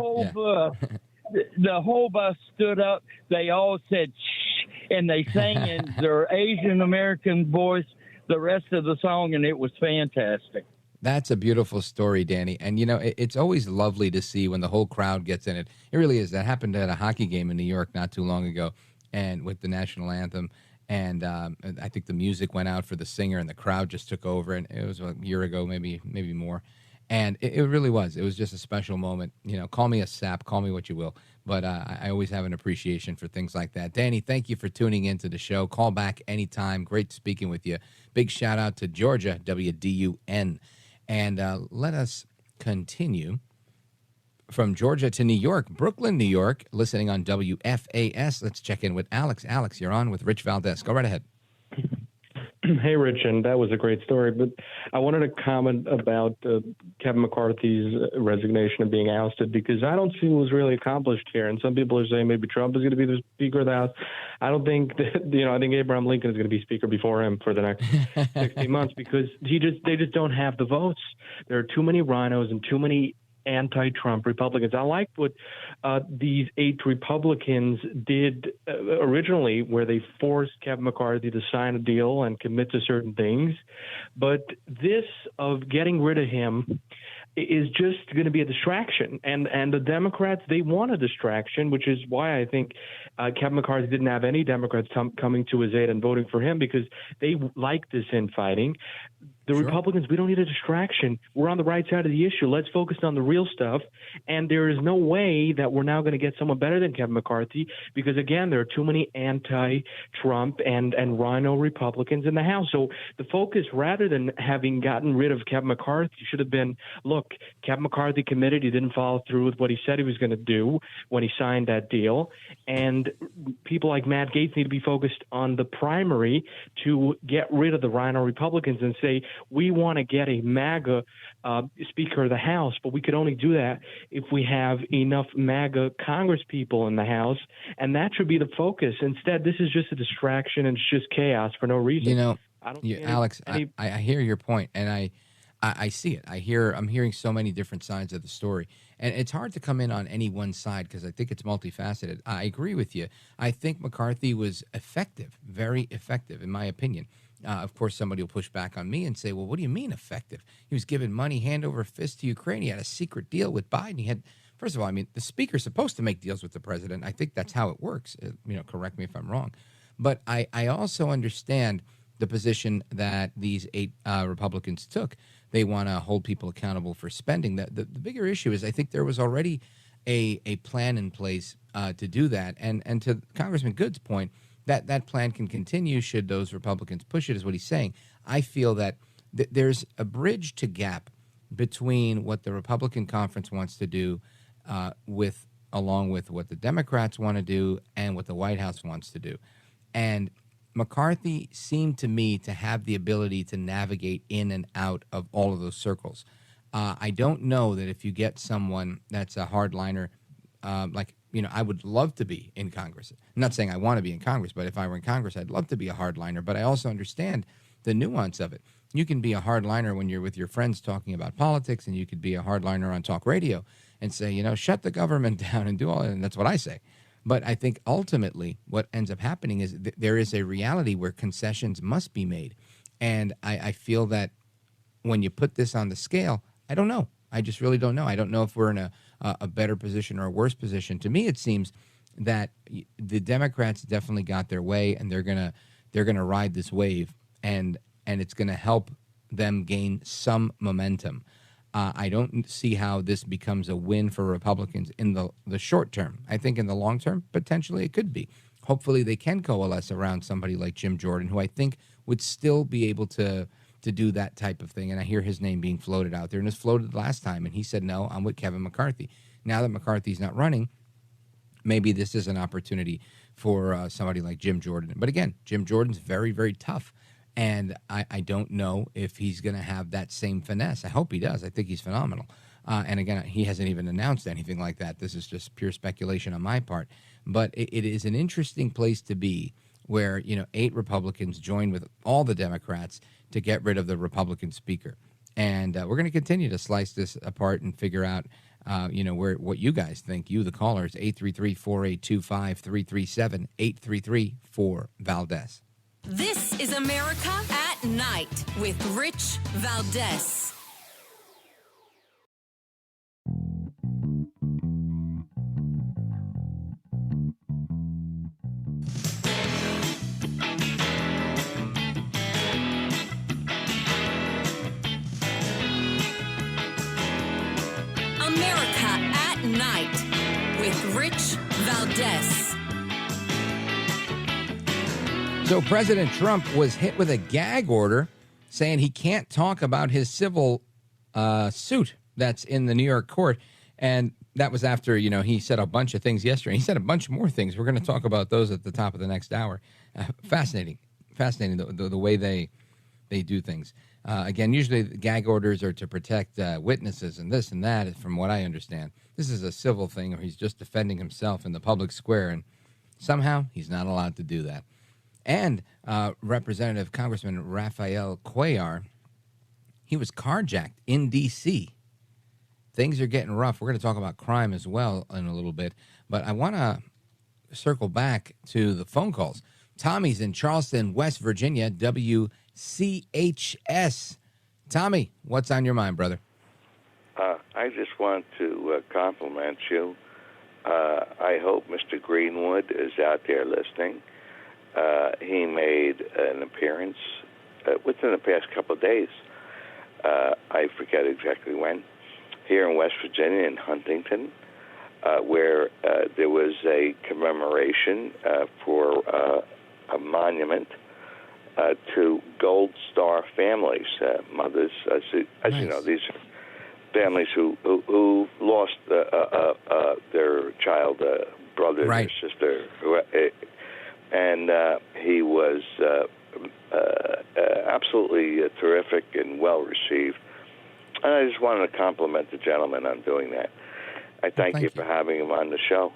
The whole bus stood up. They all said, shh, and they sang in their Asian American voice the rest of the song, and it was fantastic. That's a beautiful story, Danny. And, it's always lovely to see when the whole crowd gets in it. It really is. That happened at a hockey game in New York not too long ago, and with the national anthem. And I think the music went out for the singer, and the crowd just took over. And it was a year ago, maybe more. And it really was. It was just a special moment. Call me a sap, call me what you will. But I always have an appreciation for things like that. Danny, thank you for tuning into the show. Call back anytime. Great speaking with you. Big shout out to Georgia, WDUN. And let us continue from Georgia to New York, Brooklyn, New York, listening on WFAS. Let's check in with Alex. Alex, you're on with Rich Valdez. Go right ahead. Hey, Rich, and that was a great story, but I wanted to comment about Kevin McCarthy's resignation of being ousted, because I don't see what was really accomplished here. And some people are saying maybe Trump is going to be the Speaker of the House. I don't think that, I think Abraham Lincoln is going to be Speaker before him for the next 60 months, because they just don't have the votes. There are too many rhinos and too many anti-Trump Republicans. I liked what these 8 Republicans did originally, where they forced Kevin McCarthy to sign a deal and commit to certain things. But this of getting rid of him is just going to be a distraction. And the Democrats, they want a distraction, which is why I think Kevin McCarthy didn't have any Democrats coming to his aid and voting for him, because they like this infighting. The Republicans, we don't need a distraction. We're on the right side of the issue. Let's focus on the real stuff. And there is no way that we're now going to get someone better than Kevin McCarthy, because, again, there are too many anti-Trump and rhino Republicans in the House. So the focus, rather than having gotten rid of Kevin McCarthy, should have been, look, Kevin McCarthy committed. He didn't follow through with what he said he was going to do when he signed that deal. And people like Matt Gaetz need to be focused on the primary to get rid of the rhino Republicans and say, we want to get a MAGA Speaker of the House, but we could only do that if we have enough MAGA Congress people in the House, and that should be the focus. Instead, this is just a distraction, and it's just chaos for no reason. Alex, I hear your point, and I see it. I'm hearing so many different sides of the story, and it's hard to come in on any one side because I think it's multifaceted. I agree with you. I think McCarthy was effective, very effective, in my opinion. Of course, somebody will push back on me and say, well, what do you mean effective? He was giving money hand over fist to Ukraine. He had a secret deal with Biden. First of all, the speaker's supposed to make deals with the president. I think that's how it works. Correct me if I'm wrong. But I also understand the position that these 8 Republicans took. They want to hold people accountable for spending. The bigger issue is I think there was already a plan in place to do that. And to Congressman Good's point, that plan can continue should those Republicans push it, is what he's saying. I feel that there's a bridge to gap between what the Republican conference wants to do along with what the Democrats want to do and what the White House wants to do. And McCarthy seemed to me to have the ability to navigate in and out of all of those circles. I don't know that if you get someone that's a hardliner, I would love to be in Congress. I'm not saying I want to be in Congress, but if I were in Congress, I'd love to be a hardliner. But I also understand the nuance of it. You can be a hardliner when you're with your friends talking about politics, and you could be a hardliner on talk radio and say, shut the government down and do all that. And that's what I say. But I think ultimately what ends up happening is there is a reality where concessions must be made. And I feel that when you put this on the scale, I don't know. I just really don't know. I don't know if we're in a better position or a worse position. To me, it seems that the Democrats definitely got their way, and they're gonna ride this wave, and it's gonna help them gain some momentum. I don't see how this becomes a win for Republicans in the short term. I think in the long term, potentially it could be. Hopefully they can coalesce around somebody like Jim Jordan, who I think would still be able to do that type of thing. And I hear his name being floated out there, and it was floated last time, and he said, no, I'm with Kevin McCarthy. Now that McCarthy's not running, maybe this is an opportunity for somebody like Jim Jordan. But again, Jim Jordan's very, very tough. And I don't know if he's going to have that same finesse. I hope he does. I think he's phenomenal. And again, he hasn't even announced anything like that. This is just pure speculation on my part. But it is an interesting place to be where, 8 Republicans join with all the Democrats to get rid of the Republican speaker. And we're going to continue to slice this apart and figure out, what you guys think. You, the callers, 833-482-5337, 833-4-VALDEZ. This is America at Night with Rich Valdez. America at Night with Rich Valdez. So President Trump was hit with a gag order saying he can't talk about his civil suit that's in the New York court. And that was after, he said a bunch of things yesterday. He said a bunch more things. We're going to talk about those at the top of the next hour. Fascinating the way they do things. Again, usually the gag orders are to protect witnesses and this and that, from what I understand. This is a civil thing where he's just defending himself in the public square, and somehow he's not allowed to do that. And Representative Congressman Raphael Cuellar, he was carjacked in D.C. Things are getting rough. We're going to talk about crime as well in a little bit. But I want to circle back to the phone calls. Tommy's in Charleston, West Virginia, WCHS. Tommy, what's on your mind, brother? I just want to compliment you. I hope Mr. Greenwood is out there listening. He made an appearance within the past couple of days. I forget exactly when, here in West Virginia, in Huntington, where there was a commemoration for a monument to Gold Star families, mothers. As nice. You know, these are families who lost their child, brother, right. Or sister, and he was absolutely terrific and well received. And I just wanted to compliment the gentleman on doing that. I thank you for having him on the show.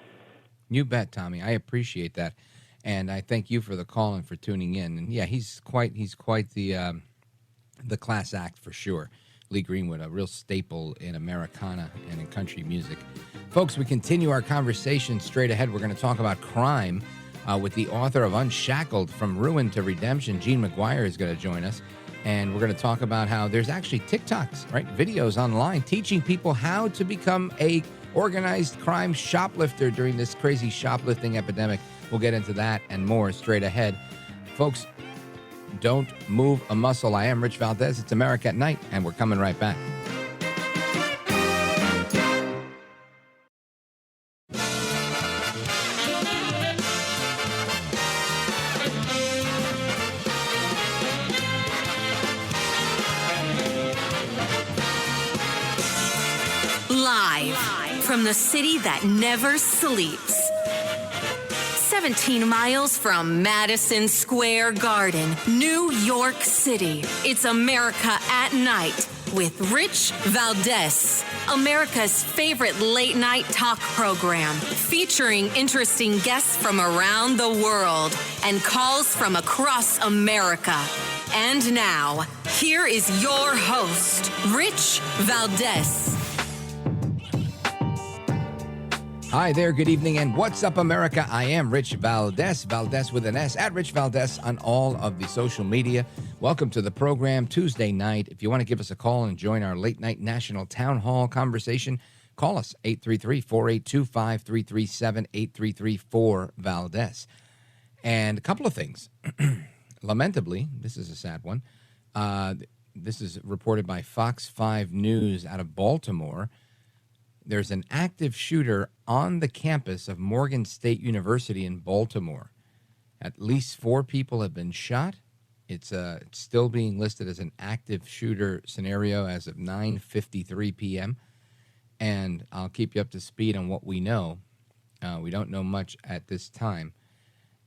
You bet, Tommy. I appreciate that, and I thank you for the call and for tuning in. And yeah, he's quite the class act for sure. Lee Greenwood, a real staple in Americana and in country music. Folks, we continue our conversation straight ahead. We're going to talk about crime with the author of Unshackled, From Ruin to Redemption. Gene McGuire is going to join us. And we're going to talk about how there's actually TikToks, right? Videos online teaching people how to become a organized crime shoplifter during this crazy shoplifting epidemic. We'll get into that and more straight ahead. Folks, don't move a muscle. I am Rich Valdez. It's America at Night, and we're coming right back. Live from the city that never sleeps. 17 miles from Madison Square Garden, New York City. It's America at Night with Rich Valdez, America's favorite late-night talk program, featuring interesting guests from around the world and calls from across America. And now, here is your host, Rich Valdez. Hi there, good evening, and what's up, America? I am Rich Valdez, Valdez with an S, at Rich Valdez on all of the social media. Welcome to the program Tuesday night. If you want to give us a call and join our late night national town hall conversation, call us 833-482-5337, 833-4-VALDEZ. And a couple of things. Lamentably, this is a sad one. This is reported by Fox 5 News out of Baltimore. There's an active shooter on the campus of Morgan State University in Baltimore. At least 4 people have been shot. It's still being listed as an active shooter scenario as of 9:53 p.m. And I'll keep you up to speed on what we know. We don't know much at this time.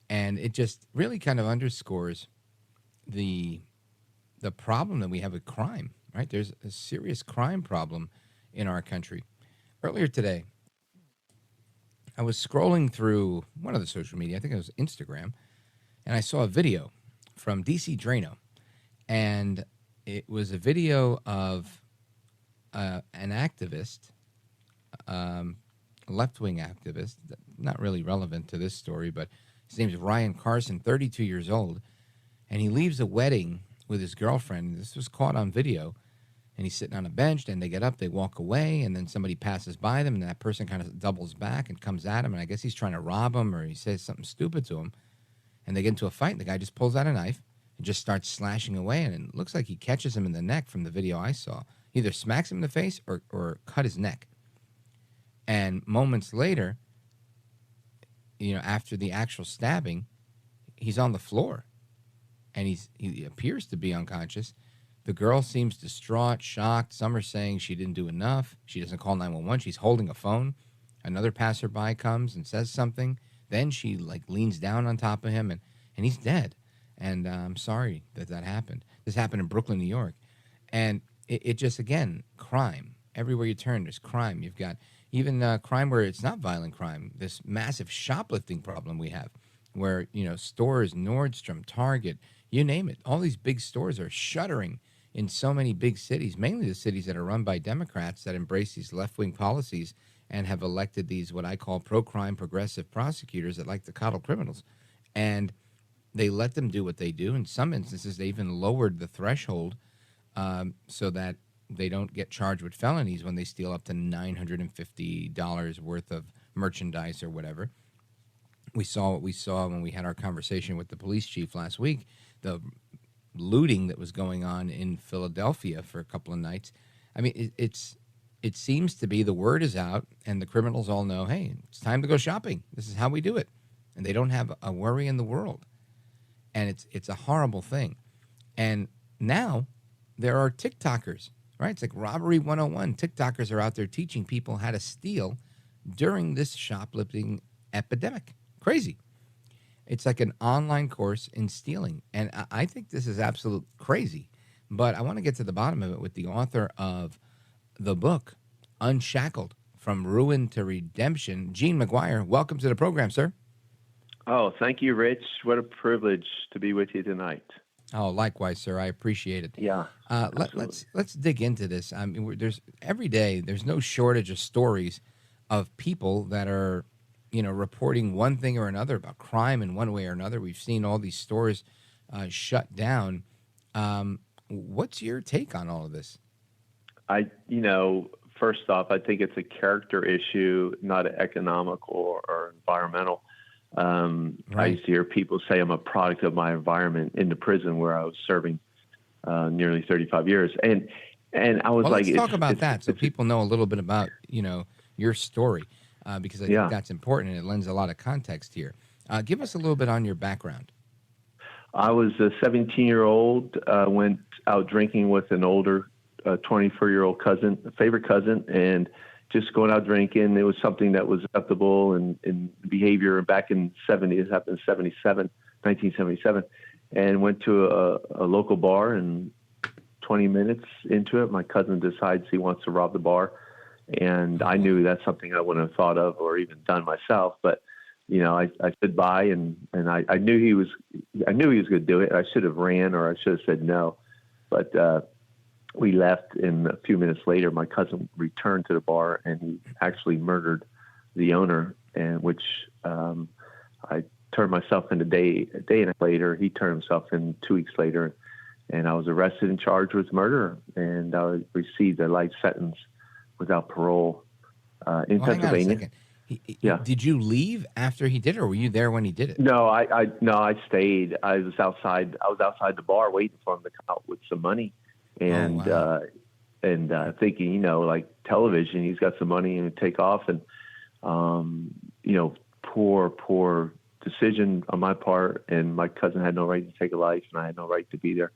And it just really kind of underscores the problem that we have with crime, right? There's a serious crime problem in our country. Earlier today, I was scrolling through one of the social media, I think it was Instagram, and I saw a video from DC Drano. And it was a video of an activist, a left-wing activist, not really relevant to this story, but his name is Ryan Carson, 32 years old, and he leaves a wedding with his girlfriend. This was caught on video. And he's sitting on a bench, and they get up, they walk away, and then somebody passes by them, and that person kind of doubles back and comes at him, and I guess he's trying to rob him, or he says something stupid to him, and they get into a fight, and the guy just pulls out a knife and just starts slashing away, and it looks like he catches him in the neck from the video I saw. Either smacks him in the face or cut his neck. And moments later, after the actual stabbing, he's on the floor, and he appears to be unconscious. The girl seems distraught, shocked. Some are saying she didn't do enough. She doesn't call 911. She's holding a phone. Another passerby comes and says something. Then she leans down on top of him, and he's dead. And I'm sorry that happened. This happened in Brooklyn, New York. And it just, again, crime. Everywhere you turn, there's crime. You've got even crime where it's not violent crime. This massive shoplifting problem we have where, stores, Nordstrom, Target, you name it. All these big stores are shuttering in so many big cities, mainly the cities that are run by Democrats that embrace these left-wing policies and have elected these what I call pro-crime progressive prosecutors that like to coddle criminals. And they let them do what they do. In some instances, they even lowered the threshold so that they don't get charged with felonies when they steal up to $950 worth of merchandise or whatever. We saw what we saw when we had our conversation with the police chief last week, the looting that was going on in Philadelphia for a couple of nights. I mean, it seems to be the word is out, and the criminals all know, hey, it's time to go shopping. This is how we do it. And they don't have a worry in the world. And it's a horrible thing. And now there are TikTokers, right? It's like Robbery 101. TikTokers are out there teaching people how to steal during this shoplifting epidemic. Crazy. It's like an online course in stealing. And I think this is absolute crazy. But I want to get to the bottom of it with the author of the book, Unshackled, From Ruin to Redemption, Gene McGuire. Welcome to the program, sir. Oh, thank you, Rich. What a privilege to be with you tonight. Oh, likewise, sir. I appreciate it. Yeah. Let's dig into this. I mean, every day there's no shortage of stories of people that are reporting one thing or another about crime in one way or another. We've seen all these stores shut down. What's your take on all of this? First off, I think it's a character issue, not an economical or environmental. Right. I used to hear people say I'm a product of my environment in the prison where I was serving nearly 35 years. And I was let's talk about that so people know a little bit about, your story. Because I think that's important, and it lends a lot of context here. Give us a little bit on your background. I was a 17-year-old, went out drinking with an older 24-year-old cousin, a favorite cousin, and just going out drinking. It was something that was acceptable in behavior back in 70. It happened in 1977, and went to a local bar, and 20 minutes into it, my cousin decides he wants to rob the bar. And I knew that's something I wouldn't have thought of or even done myself. But, I stood by and I knew he was going to do it. I should have ran or I should have said no. But we left, and a few minutes later, my cousin returned to the bar, and he actually murdered the owner, and which I turned myself in a day and a half later. He turned himself in 2 weeks later, and I was arrested and charged with murder, and I received a life sentence without parole in Pennsylvania. Did you leave after he did it, or were you there when he did it? No, I stayed. I was outside the bar waiting for him to come out with some money, and thinking, like television, he's got some money and take off, and poor decision on my part, and my cousin had no right to take a life, and I had no right to be there,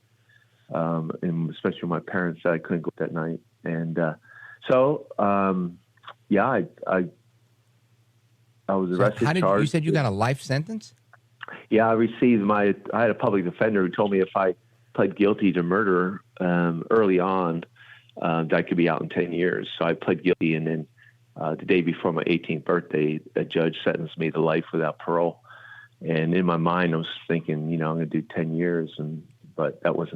and especially my parents said I couldn't go that night, and I was arrested. You said you got a life sentence? Yeah, I had a public defender who told me if I pled guilty to murder early on, that I could be out in 10 years. So I pled guilty, and then the day before my 18th birthday, a judge sentenced me to life without parole. And in my mind, I was thinking, I'm going to do 10 years, but that was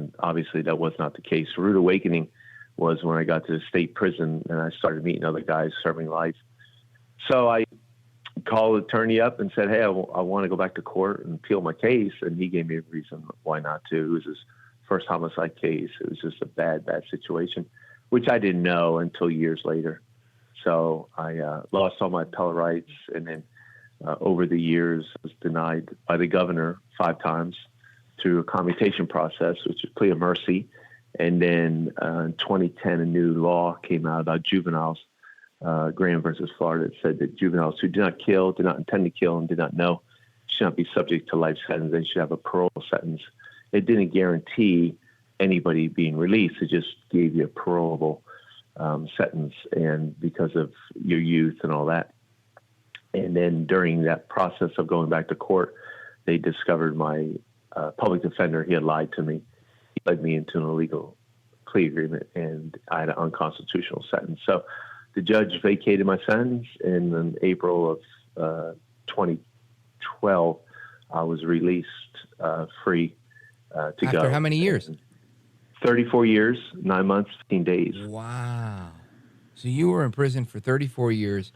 not the case. Rude awakening was when I got to the state prison and I started meeting other guys serving life. So I called the attorney up and said, hey, I want to go back to court and appeal my case. And he gave me a reason why not to. It was his first homicide case. It was just a bad situation, which I didn't know until years later. So I lost all my appellate rights. And then over the years, I was denied by the governor 5 times through a commutation process, which is plea of mercy. And then in 2010, a new law came out about juveniles. Graham versus Florida, said that juveniles who did not kill, did not intend to kill, and did not know should not be subject to life sentence. They should have a parole sentence. It didn't guarantee anybody being released. It just gave you a parolable sentence, and because of your youth and all that. And then during that process of going back to court, they discovered my public defender. He had lied to me. He led me into an illegal plea agreement, and I had an unconstitutional sentence. So the judge vacated my sentence, and in April of 2012, I was released free to go. After how many years? 34 years, 9 months, 15 days. Wow. So you were in prison for 34 years.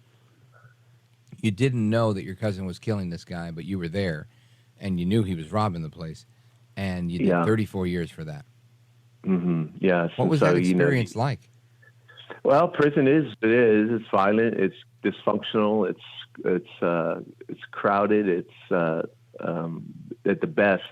You didn't know that your cousin was killing this guy, but you were there, and you knew he was robbing the place, and you did 34 years for that. Mm-hmm. Yes. What was that experience like? Well, prison is it's violent, it's dysfunctional, it's crowded, it's at the best,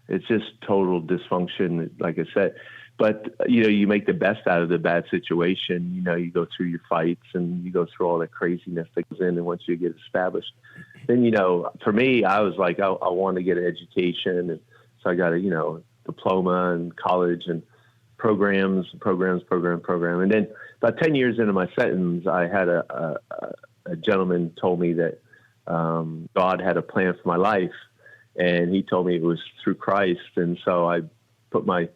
it's just total dysfunction, like I said. But you make the best out of the bad situation. You go through your fights and you go through all that craziness that goes in, and once you get established, then for me, I was like, I want to get an education, and so I got a diploma and college and program. And then about 10 years into my sentence, I had a gentleman told me that God had a plan for my life, and he told me it was through Christ. And so I put my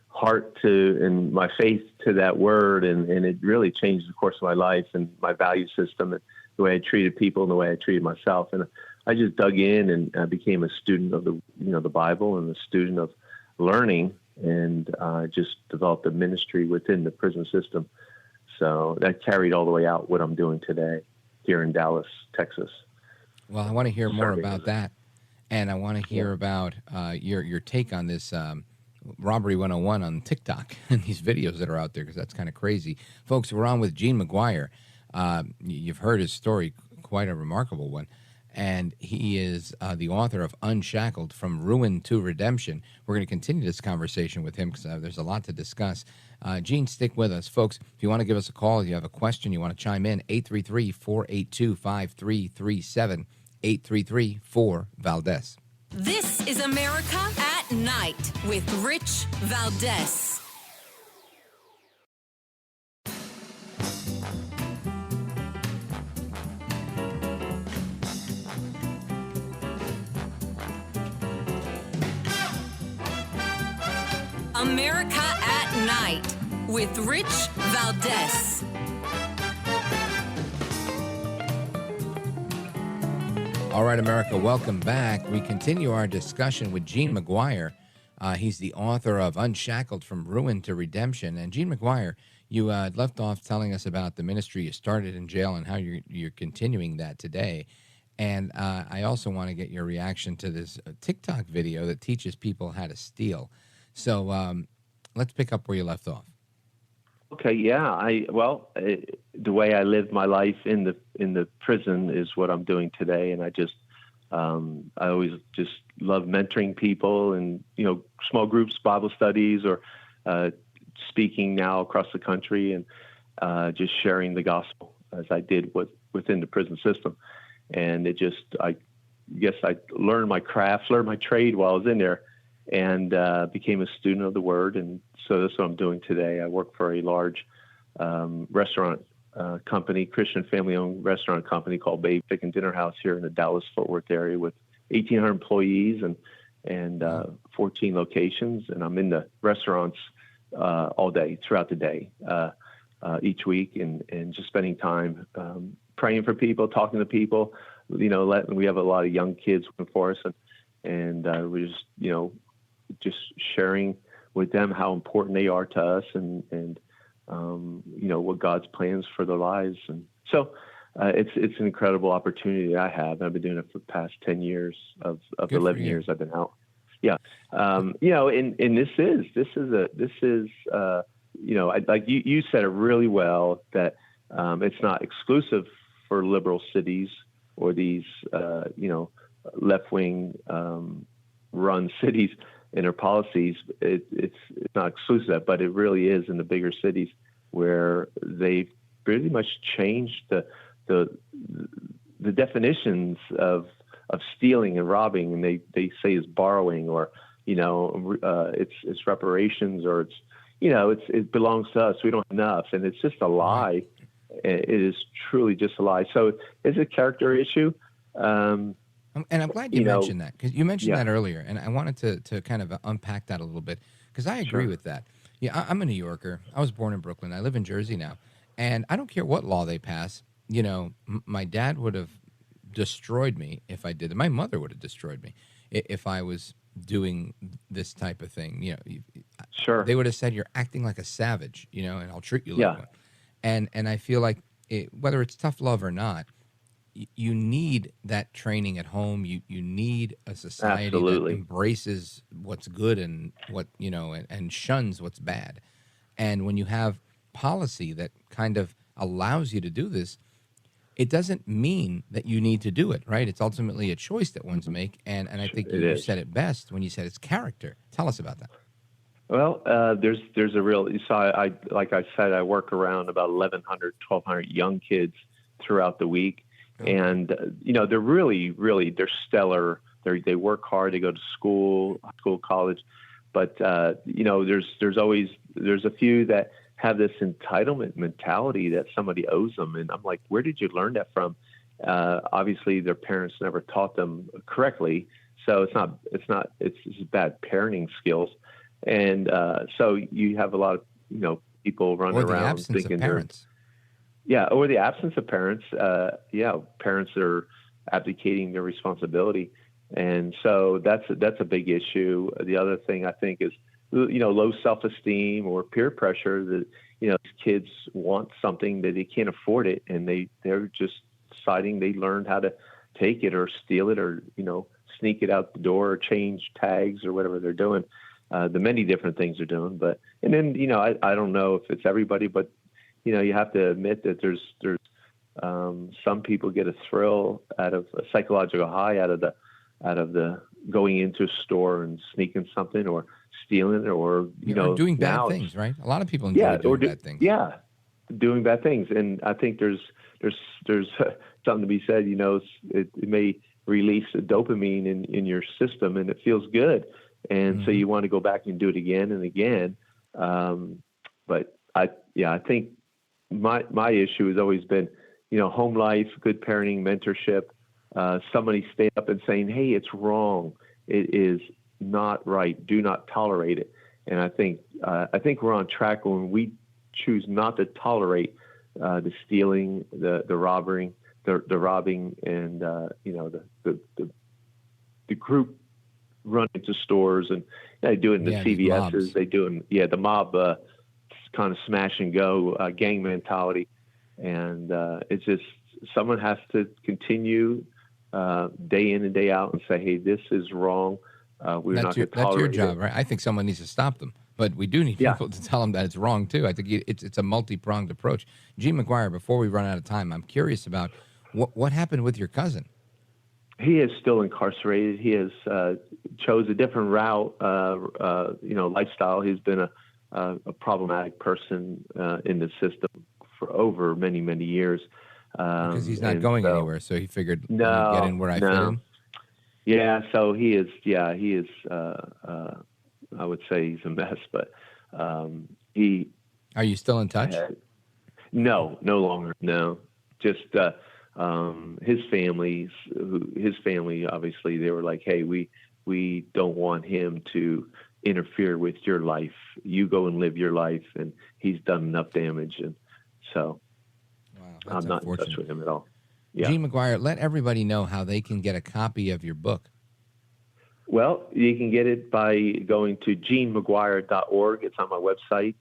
heart and my faith to that word, and it really changed the course of my life and my value system and the way I treated people and the way I treated myself. And I just dug in, and I became a student of the Bible, and a student of learning, and just developed a ministry within the prison system. So that carried all the way out what I'm doing today here in Dallas, Texas. Well, I want to hear more about that, and I want to hear about your take on this Robbery 101 on TikTok and these videos that are out there, because that's kind of crazy. Folks, we're on with Gene McGuire. You've heard his story, quite a remarkable one. And he is the author of Unshackled, From Ruin to Redemption. We're going to continue this conversation with him because there's a lot to discuss. Gene, stick with us. Folks, if you want to give us a call, if you have a question, you want to chime in, 833-482-5337, 833-4-VALDEZ. This is America at Night with Rich Valdez. America at Night with Rich Valdez. All right, America, welcome back. We continue our discussion with Gene McGuire. He's the author of Unshackled, From Ruin to Redemption. And Gene McGuire, You left off telling us about the ministry you started in jail and how you're continuing that today. And I also want to get your reaction to this TikTok video that teaches people how to steal. So let's pick up where you left off. Okay, yeah. The way I lived my life in the prison is what I'm doing today, and I always just love mentoring people, and small groups, Bible studies, or speaking now across the country, and just sharing the gospel as I did within the prison system. And I guess I learned my craft, learned my trade while I was in there, and became a student of the Word. And so that's what I'm doing today. I work for a large restaurant company, Christian family-owned restaurant company called Babe Chicken Dinner House here in the Dallas-Fort Worth area with 1,800 employees and 14 locations. And I'm in the restaurants all day, throughout the day, each week, and just spending time praying for people, talking to people. We have a lot of young kids working for us, and we're just sharing with them how important they are to us, and what God's plans for their lives. And so it's an incredible opportunity I have. I've been doing it for the past 10 years of the 11 years I've been out. Yeah. And this is like you said it really well, that it's not exclusive for liberal cities or these, left-wing run cities and their policies. It's not exclusive, but it really is in the bigger cities where they've pretty much changed the definitions of stealing and robbing, and they say it's borrowing, or it's reparations, or it belongs to us. We don't have enough, and it's just a lie. It is truly just a lie. So it's a character issue. And I'm glad you mentioned that, because you mentioned that earlier, and I wanted to kind of unpack that a little bit, because I agree with that. Yeah, I'm a New Yorker. I was born in Brooklyn. I live in Jersey now, and I don't care what law they pass. My dad would have destroyed me if I did it. My mother would have destroyed me if I was doing this type of thing. Sure. They would have said, you're acting like a savage, and I'll treat you like one. And I feel like whether it's tough love or not, you need that training at home. You need a society that embraces what's good and what and shuns what's bad. And when you have policy that kind of allows you to do this, it doesn't mean that you need to do it, right? It's ultimately a choice that one's make. And I think you said it best when you said it's character. Tell us about that. Well, there's a real. So like I said, I work around about 1,100, 1,200 young kids throughout the week, and they're really they're stellar. They work hard. They go to school, college, but there's a few that have this entitlement mentality that somebody owes them, and I'm like, where did you learn that from? Obviously, their parents never taught them correctly, so it's bad parenting skills. And so you have a lot of people running around thinking parents. Or the absence of parents. Parents are abdicating their responsibility, and so that's a big issue. The other thing I think is low self-esteem or peer pressure. That kids want something that they can't afford it, and they're just deciding they learned how to take it or steal it or sneak it out the door or change tags or whatever they're doing. The many different things they're doing, and then I don't know if it's everybody, but you have to admit that there's some people get a thrill out of a psychological high out of the going into a store and sneaking something or stealing or or doing bad things, right? A lot of people enjoy doing bad things. Yeah, doing bad things, and I think there's something to be said. It may release a dopamine in your system, and it feels good. And so you want to go back and do it again and again. But I think my issue has always been, home life, good parenting, mentorship, somebody staying up and saying, hey, it's wrong. It is not right. Do not tolerate it. And I think we're on track when we choose not to tolerate the stealing, the robbing, and the group run into stores, and they do it in the CVS's. They do it in, the mob kind of smash and go gang mentality. And it's just someone has to continue day in and day out and say, hey, this is wrong. We're not going to tolerate That's your job, it. right? I think someone needs to stop them. But we do need people to tell them that it's wrong, too. I think it's a multi-pronged approach. Gene McGuire, before we run out of time, I'm curious about what happened with your cousin. He is still incarcerated. He has chose a different route, lifestyle. He's been a problematic person in the system for over many, many years. Because he's not going anywhere, so he figured, get in where I fit in? Yeah, so he is, I would say he's a mess, but he... Are you still in touch? No longer, no. Just his family, obviously, they were like, hey, we don't want him to interfere with your life. You go and live your life, and he's done enough damage, and so I'm not in touch with him at all. Yeah. Gene McGuire, let everybody know how they can get a copy of your book. Well, you can get it by going to genemcguire.org. It's on my website.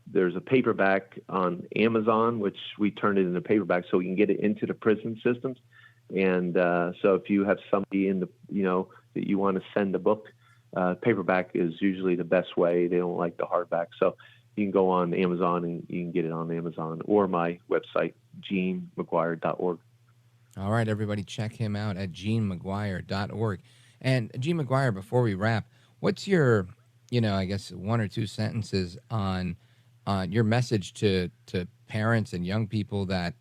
There's a paperback on Amazon, which we turned it into paperback so we can get it into the prison systems. And so if you have somebody in the, that you want to send a book, paperback is usually the best way. They don't like the hardback. So you can go on Amazon and you can get it on Amazon or my website, genemcguire.org. All right, everybody, check him out at genemcguire.org. And Gene McGuire, before we wrap, what's your, I guess 1 or 2 sentences on your message to parents and young people that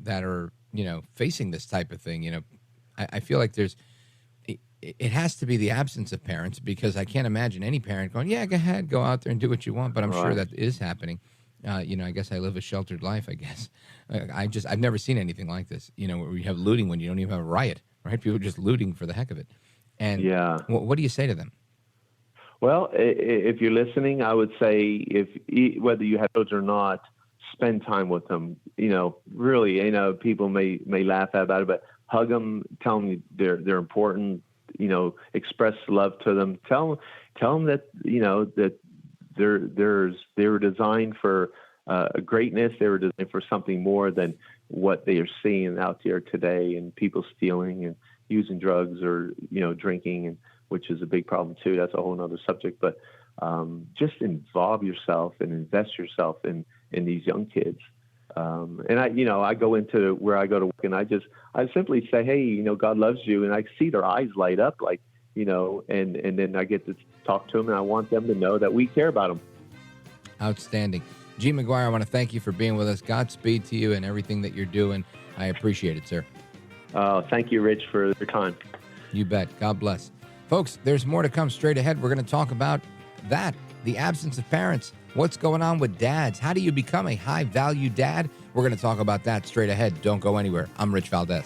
are, facing this type of thing? I feel like it has to be the absence of parents, because I can't imagine any parent going, yeah, go ahead, go out there and do what you want. But I'm sure that is happening. I guess I live a sheltered life, I guess. I've never seen anything like this, where you have looting when you don't even have a riot, right? People just looting for the heck of it. And what do you say to them? Well, if you're listening, I would say whether you have children or not, spend time with them. Really, people may laugh about it, but hug them, tell them they're important. Express love to them. Tell them that that they were designed for greatness. They were designed for something more than what they are seeing out there today, and people stealing and using drugs or drinking, and which is a big problem too. That's a whole other subject. But just involve yourself and invest yourself in these young kids. And I go into where I go to work, and I simply say, hey, God loves you, and I see their eyes light up, like and then I get to talk to them, and I want them to know that we care about them. Outstanding. Gene McGuire, I want to thank you for being with us. Godspeed to you and everything that you're doing. I appreciate it, sir. Thank you, Rich, for your time. You bet. God bless. Folks, there's more to come straight ahead. We're going to talk about that, the absence of parents. What's going on with dads? How do you become a high-value dad? We're going to talk about that straight ahead. Don't go anywhere. I'm Rich Valdez.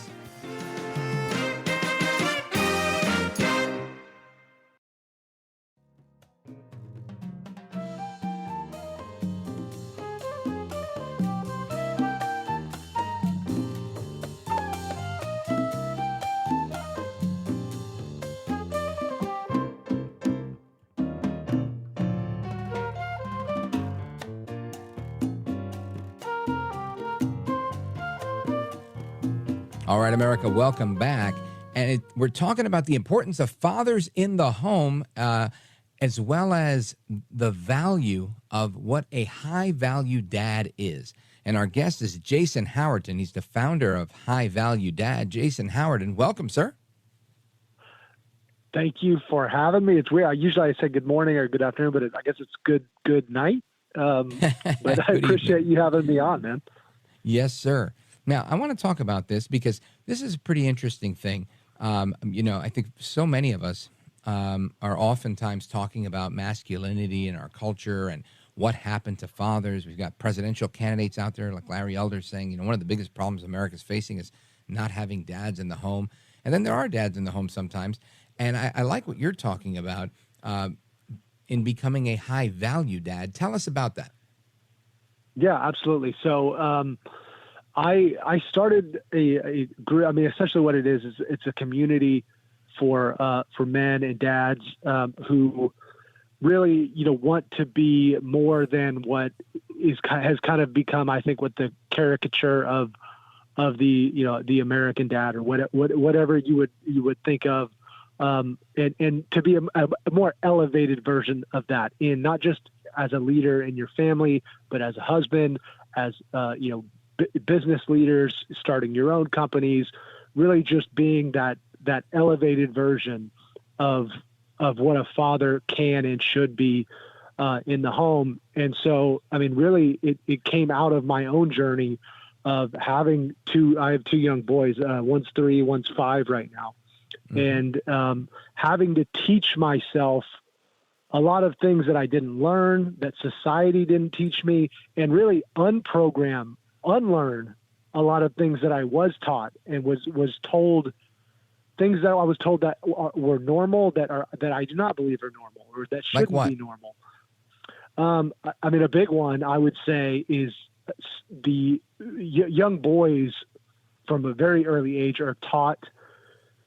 All right, America, welcome back. And we're talking about the importance of fathers in the home, as well as the value of what a high-value dad is. And our guest is Jason Howerton. He's the founder of High Value Dad. Jason Howerton, welcome, sir. Thank you for having me. It's weird. Usually I say good morning or good afternoon, but I guess it's good night. But I appreciate you having me on, man. Yes, sir. Now, I want to talk about this because this is a pretty interesting thing. I think so many of us are oftentimes talking about masculinity in our culture and what happened to fathers. We've got presidential candidates out there like Larry Elder saying, one of the biggest problems America's facing is not having dads in the home. And then there are dads in the home sometimes. And I like what you're talking about in becoming a high-value dad. Tell us about that. Yeah, absolutely. So I started essentially what it is it's a community for men and dads who really, want to be more than what has kind of become, I think, what the caricature of the American dad, or whatever you would think of, and to be a more elevated version of that, in not just as a leader in your family, but as a husband, as business leaders, starting your own companies, really just being that elevated version of what a father can and should be in the home. And so, I mean, really, it came out of my own journey of having I have two young boys, one's 3, one's 5 right now. Mm-hmm. And having to teach myself a lot of things that I didn't learn, that society didn't teach me, and really unlearn a lot of things that I was taught and was told. Things that I was told that were normal that I do not believe are normal, or that shouldn't be normal. I mean, a big one I would say is the young boys from a very early age are taught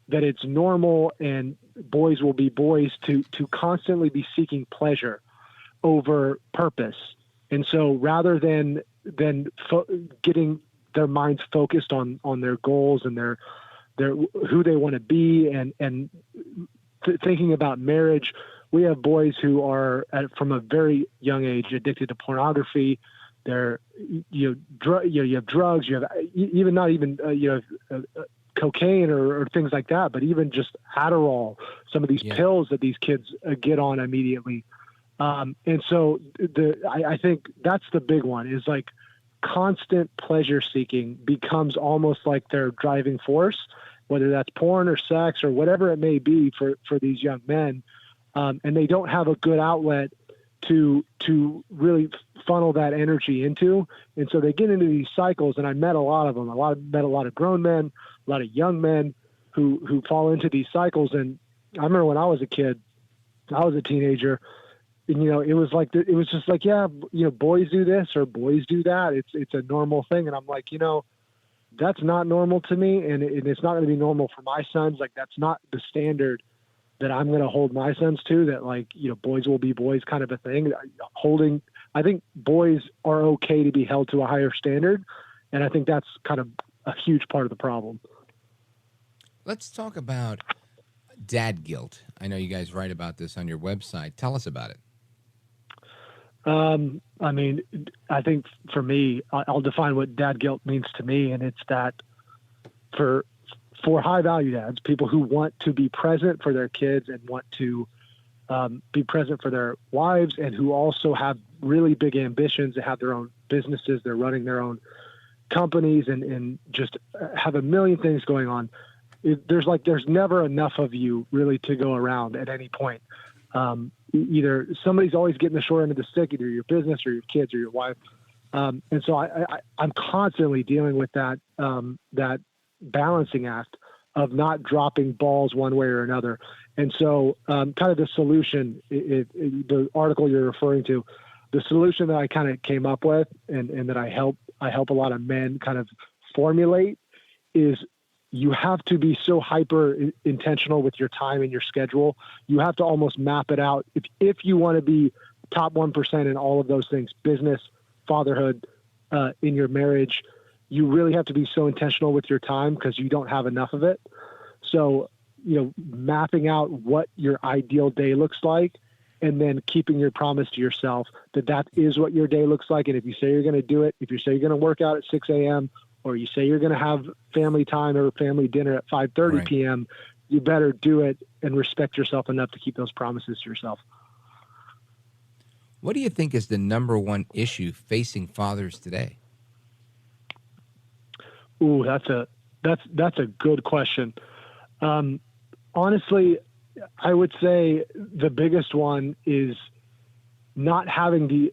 that it's normal and boys will be boys to constantly be seeking pleasure over purpose. And so rather than getting their minds focused on their goals and their who they want to be and thinking about marriage, we have boys who are from a very young age addicted to pornography. They're you have drugs, you have even not even cocaine or things like that, but even just Adderall, some of these pills that these kids get on immediately. And so I think that's the big one, is like constant pleasure seeking becomes almost like their driving force, whether that's porn or sex or whatever it may be for these young men. And they don't have a good outlet to really funnel that energy into. And so they get into these cycles, and I met a lot of them, met a lot of grown men, a lot of young men who fall into these cycles. And I remember when I was a kid, I was a teenager, and, it was like, it was just like, boys do this or boys do that. It's a normal thing. And I'm like, that's not normal to me. And it's not going to be normal for my sons. Like, that's not the standard that I'm going to hold my sons to, that like, boys will be boys kind of a thing. I think boys are okay to be held to a higher standard. And I think that's kind of a huge part of the problem. Let's talk about dad guilt. I know you guys write about this on your website. Tell us about it. I mean, I think for me, I'll define what dad guilt means to me. And it's that for high value dads, people who want to be present for their kids and want to be present for their wives, and who also have really big ambitions to have their own businesses. They're running their own companies and just have a million things going on. There's never enough of you really to go around at any point. Either somebody's always getting the short end of the stick, either your business or your kids or your wife. And so I'm constantly dealing with that balancing act of not dropping balls one way or another. And so kind of the solution, the article you're referring to, the solution that I kind of came up with and that I help a lot of men kind of formulate is, you have to be so hyper intentional with your time and your schedule. You have to almost map it out. If you want to be top 1% in all of those things, business, fatherhood, in your marriage, you really have to be so intentional with your time, because you don't have enough of it. So, mapping out what your ideal day looks like, and then keeping your promise to yourself that is what your day looks like. And if you say you're going to do it, if you say you're going to work out at 6 a.m., or you say you're going to have family time or family dinner at 5:30 p.m., you better do it and respect yourself enough to keep those promises to yourself. What do you think is the number one issue facing fathers today? Ooh, that's a good question. Honestly, I would say the biggest one is not having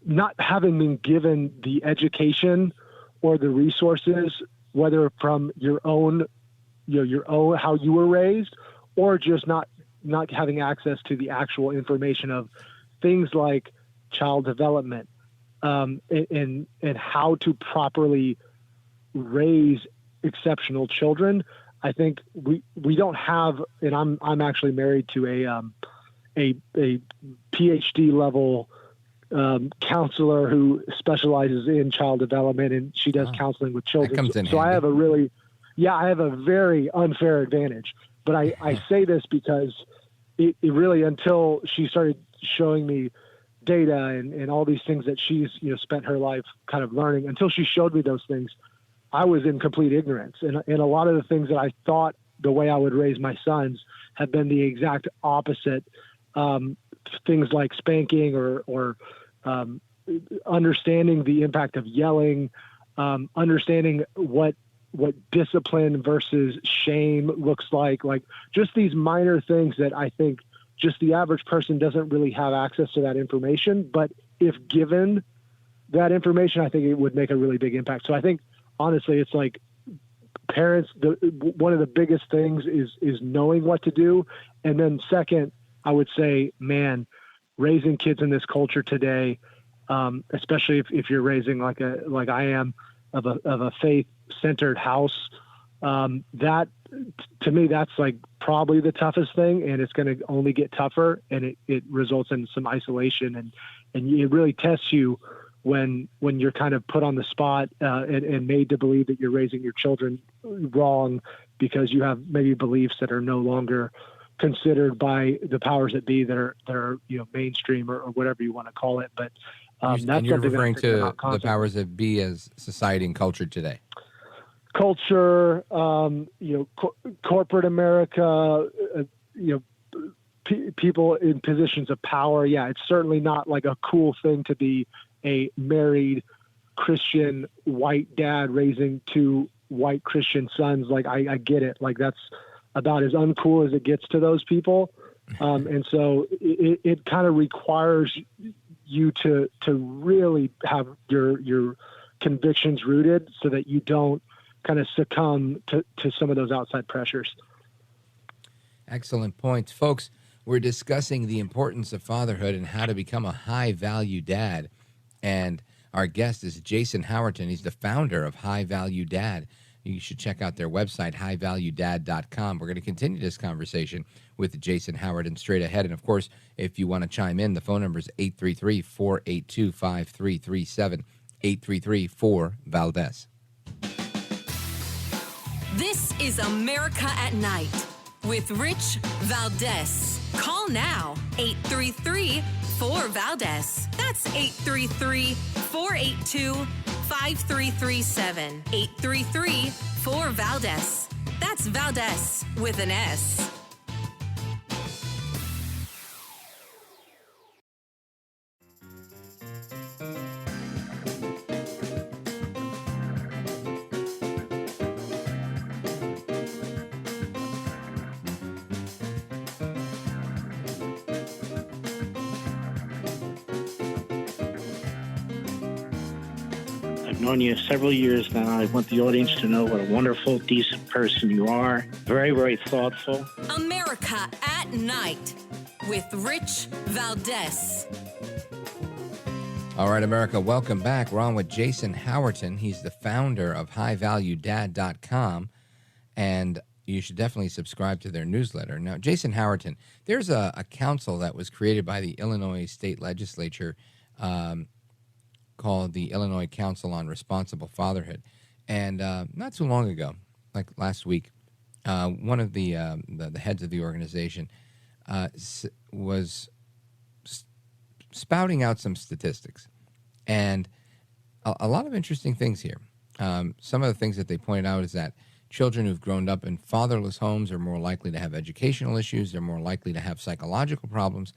not having been given the education or the resources, whether from your own how you were raised, or just not having access to the actual information of things like child development, and how to properly raise exceptional children. I think we don't have, and I'm actually married to a PhD level counselor who specializes in child development, and she does counseling with children. That comes in so handy. I have a very unfair advantage. But I say this because it really, until she started showing me data and all these things that she's spent her life kind of learning, until she showed me those things, I was in complete ignorance. And a lot of the things that I thought the way I would raise my sons have been the exact opposite. Things like spanking or understanding the impact of yelling, understanding what discipline versus shame looks like just these minor things that I think just the average person doesn't really have access to that information. But if given that information, I think it would make a really big impact. So I think, honestly, it's like parents, one of the biggest things is knowing what to do. And then second, I would say, man, raising kids in this culture today, especially if you're raising like I am of a faith-centered house, that to me, that's like probably the toughest thing, and it's going to only get tougher, and it results in some isolation, and it really tests you when you're kind of put on the spot and made to believe that you're raising your children wrong because you have maybe beliefs that are no longer considered by the powers that be that are mainstream or whatever you want to call it. But and you're referring to the powers that be as society and culture today. Culture, corporate America, people in positions of power. Yeah, it's certainly not like a cool thing to be a married Christian white dad raising two white Christian sons. Like I get it. Like that's about as uncool as it gets to those people. And so it kind of requires you to really have your convictions rooted so that you don't kind of succumb to some of those outside pressures. Excellent points. Folks, we're discussing the importance of fatherhood and how to become a high-value dad. And our guest is Jason Howerton. He's the founder of High Value Dad. You should check out their website, highvaluedad.com. We're going to continue this conversation with Jason Howerton straight ahead. And, of course, if you want to chime in, the phone number is 833-482-5337, 833-4-VALDEZ. This is America at Night with Rich Valdez. Call now, 833-4-VALDEZ. That's 833-482-5337. 833-4-VALDEZ. That's Valdez with an S. I've known you several years now. I want the audience to know what a wonderful, decent person you are. Very, very thoughtful. America at Night with Rich Valdez. All right, America, welcome back. We're on with Jason Howerton. He's the founder of highvaluedad.com, and you should definitely subscribe to their newsletter. Now, Jason Howerton, there's a council that was created by the Illinois State Legislature called the Illinois Council on Responsible Fatherhood. And not too long ago, like last week, one of the heads of the organization was spouting out some statistics. And a lot of interesting things here. Some of the things that they pointed out is that children who've grown up in fatherless homes are more likely to have educational issues. They're more likely to have psychological problems.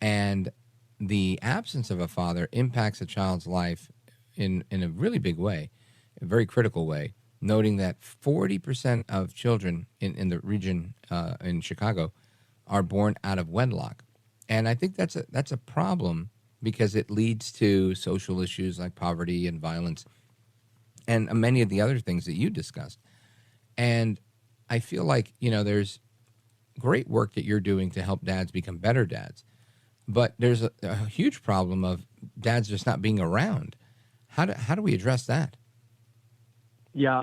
And the absence of a father impacts a child's life in a really big way, a very critical way, noting that 40% of children in the region in Chicago are born out of wedlock. And I think that's a problem because it leads to social issues like poverty and violence and many of the other things that you discussed. And I feel like, there's great work that you're doing to help dads become better dads. But there's a huge problem of dads just not being around. How do we address that? Yeah,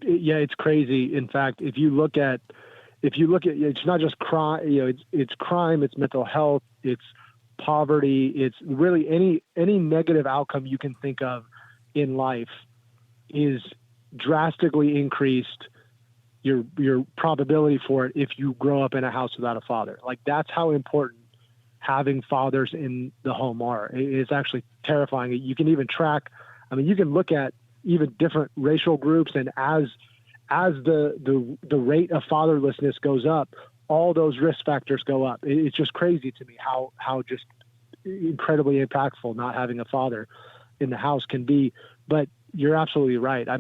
it's crazy. In fact, if you look at if you look at, it's not just crime, it's crime, it's mental health, it's poverty, it's really any negative outcome you can think of in life is drastically increased your probability for it if you grow up in a house without a father. Like, that's how important having fathers in the home are. It's actually terrifying. You can even track, you can look at even different racial groups, and as the rate of fatherlessness goes up, all those risk factors go up. It's just crazy to me how just incredibly impactful not having a father in the house can be. But you're absolutely right. I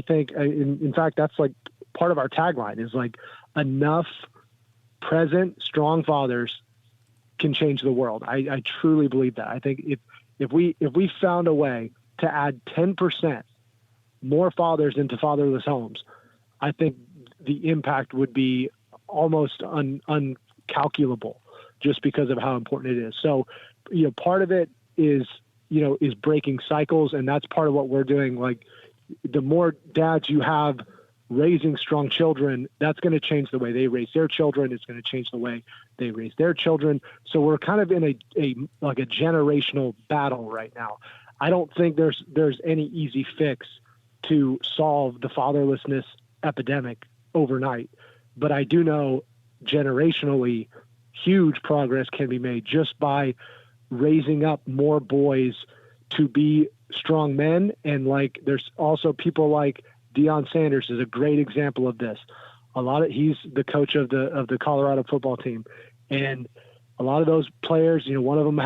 think, in fact, that's like part of our tagline is like, enough present, strong fathers can change the world. I truly believe that. I think if we found a way to add 10% more fathers into fatherless homes, I think the impact would be almost uncalculable, just because of how important it is. So, part of it is breaking cycles, and that's part of what we're doing. Like, the more dads you have raising strong children, that's going to change the way they raise their children. It's going to change the way they raise their children. So we're kind of in a generational battle right now. I don't think there's any easy fix to solve the fatherlessness epidemic overnight, but I do know generationally huge progress can be made just by raising up more boys to be strong men. And there's also people like Deion Sanders is a great example of this. He's the coach of the Colorado football team, and a lot of those players, one of them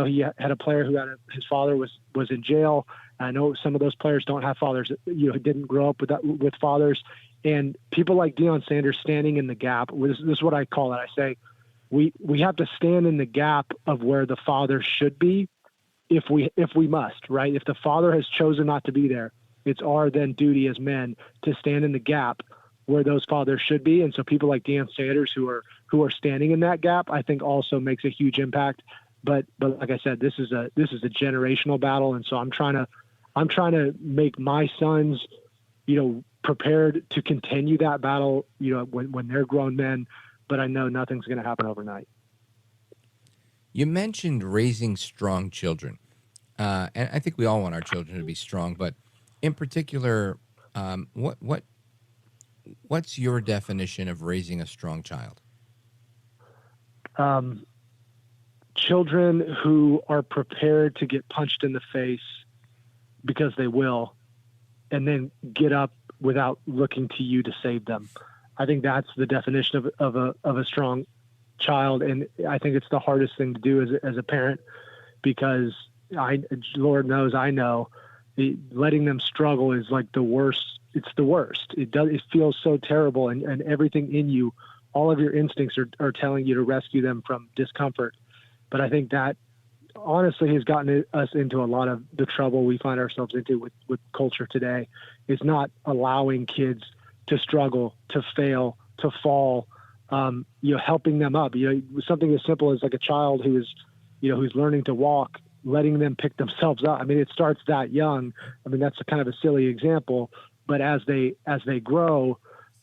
he had a player who his father was in jail. I know some of those players don't have fathers, who didn't grow up with fathers, and people like Deion Sanders standing in the gap. This is what I call it. I say, we have to stand in the gap of where the father should be, if we must, right? If the father has chosen not to be there, it's our then duty as men to stand in the gap where those fathers should be. And so people like Deion Sanders who are standing in that gap, I think also makes a huge impact. But like I said, this is a generational battle, and so I'm trying to make my sons, prepared to continue that battle, when they're grown men. But I know nothing's going to happen overnight. You mentioned raising strong children, and I think we all want our children to be strong. But in particular, what's your definition of raising a strong child? Children who are prepared to get punched in the face because they will, and then get up without looking to you to save them. I think that's the definition of a strong child, and I think it's the hardest thing to do as a parent, because Lord knows I know letting them struggle is like the worst. It's the worst. It feels so terrible, and everything in you, all of your instincts are telling you to rescue them from discomfort. But I think that honestly has gotten us into a lot of the trouble we find ourselves into with culture today, is not allowing kids to struggle, to fail, to fall, helping them up. Something as simple as like a child who's learning to walk, letting them pick themselves up. It starts that young. That's a kind of a silly example, but as they grow,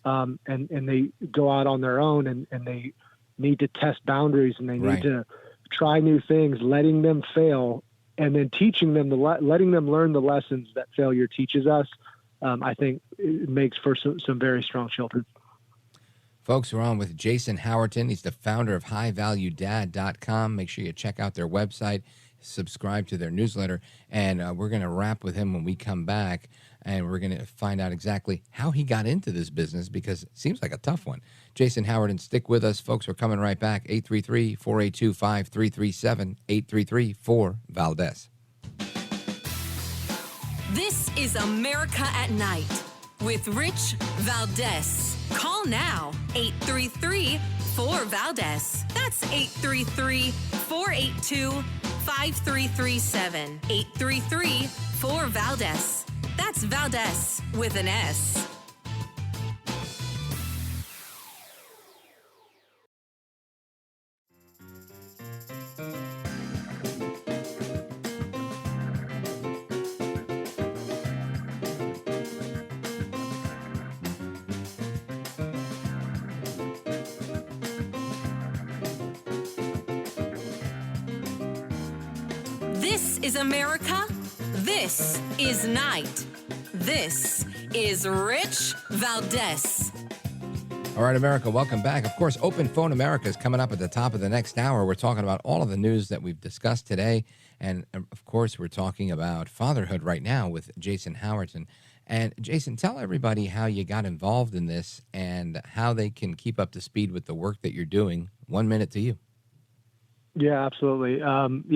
and they go out on their own, and they need to test boundaries, and they need to try new things, letting them fail, and then teaching them letting them learn the lessons that failure teaches us. I think it makes for some very strong children. Folks, we're on with Jason Howerton. He's the founder of HighValueDad.com. Make sure you check out their website, subscribe to their newsletter, and we're going to wrap with him when we come back, and we're going to find out exactly how he got into this business, because it seems like a tough one. Jason Howerton, stick with us, folks. We're coming right back. 833-482-5337, 833-4-VALDEZ. This is America at Night with Rich Valdez. Call now, 833-4-VALDEZ. That's 833-482-5337. 833-4-VALDEZ. That's Valdez with an S. This is America. This is Night. This is Rich Valdez. All right, America, welcome back. Of course, Open Phone America is coming up at the top of the next hour. We're talking about all of the news that we've discussed today. And, of course, we're talking about fatherhood right now with Jason Howerton. And, Jason, tell everybody how you got involved in this and how they can keep up to speed with the work that you're doing. 1 minute to you. Yeah, absolutely.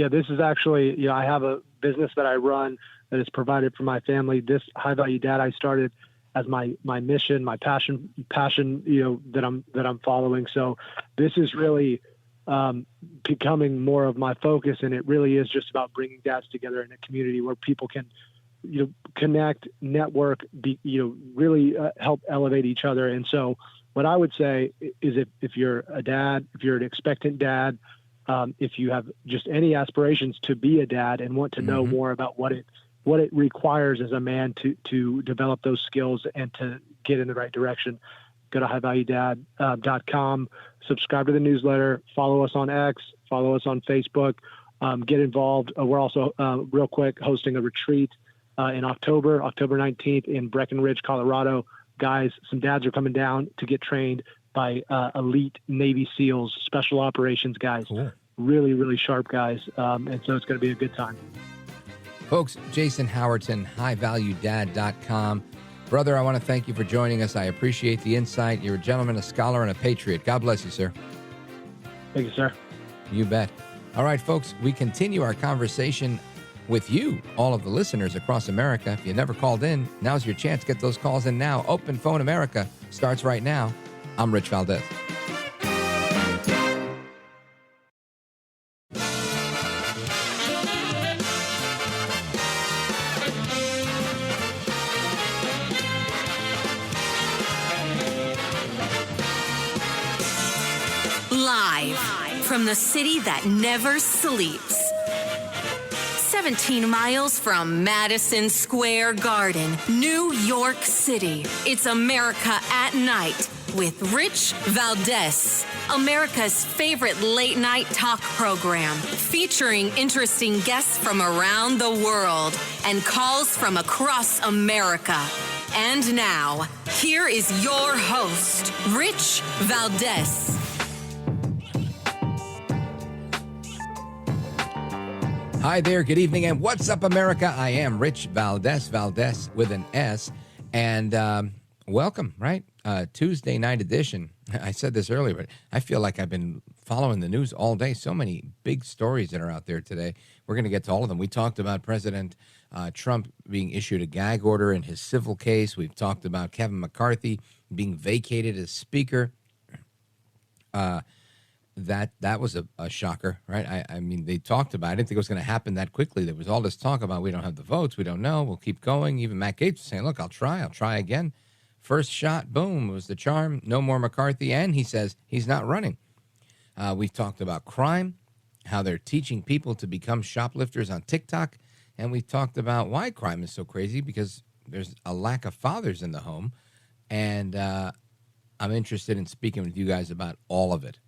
This is actually, I have a business that I run that is provided for my family. This High Value Dad I started as my mission, my passion, that I'm following. So this is really becoming more of my focus, and it really is just about bringing dads together in a community where people can, connect, network, really help elevate each other. And so what I would say is if you're a dad, if you're an expectant dad, if you have just any aspirations to be a dad and want to know more about what it requires as a man to develop those skills and to get in the right direction, go to highvaluedad.com, subscribe to the newsletter, follow us on X, follow us on Facebook, get involved. We're also, real quick, hosting a retreat in October 19th in Breckenridge, Colorado. Guys, some dads are coming down to get trained by elite Navy SEALs, special operations guys. Cool. Really, really sharp guys. And so it's going to be a good time. Folks, Jason Howerton, highvaluedad.com. Brother, I want to thank you for joining us. I appreciate the insight. You're a gentleman, a scholar, and a patriot. God bless you, sir. Thank you, sir. You bet. All right, folks, we continue our conversation with you, all of the listeners across America. If you never called in, now's your chance. Get those calls in now. Open Phone America starts right now. I'm Rich Valdez. Live from the city that never sleeps. 17 miles from Madison Square Garden, New York City. It's America at Night with Rich Valdez, America's favorite late-night talk program, featuring interesting guests from around the world and calls from across America. And now, here is your host, Rich Valdez. Hi there, good evening, and what's up, America? I am Rich Valdez, Valdez with an S, and welcome, right? Tuesday night edition. I said this earlier, but I feel like I've been following the news all day. So many big stories that are out there today. We're going to get to all of them. We talked about President Trump being issued a gag order in his civil case. We've talked about Kevin McCarthy being vacated as Speaker. That was a shocker, right? I mean, they talked about it. I didn't think it was going to happen that quickly. There was all this talk about we don't have the votes, we don't know, we'll keep going. Even Matt Gaetz was saying, look, I'll try again. First shot, boom, was the charm. No more McCarthy, and he says he's not running. We've talked about crime, how they're teaching people to become shoplifters on TikTok, and we've talked about why crime is so crazy, because there's a lack of fathers in the home, and I'm interested in speaking with you guys about all of it.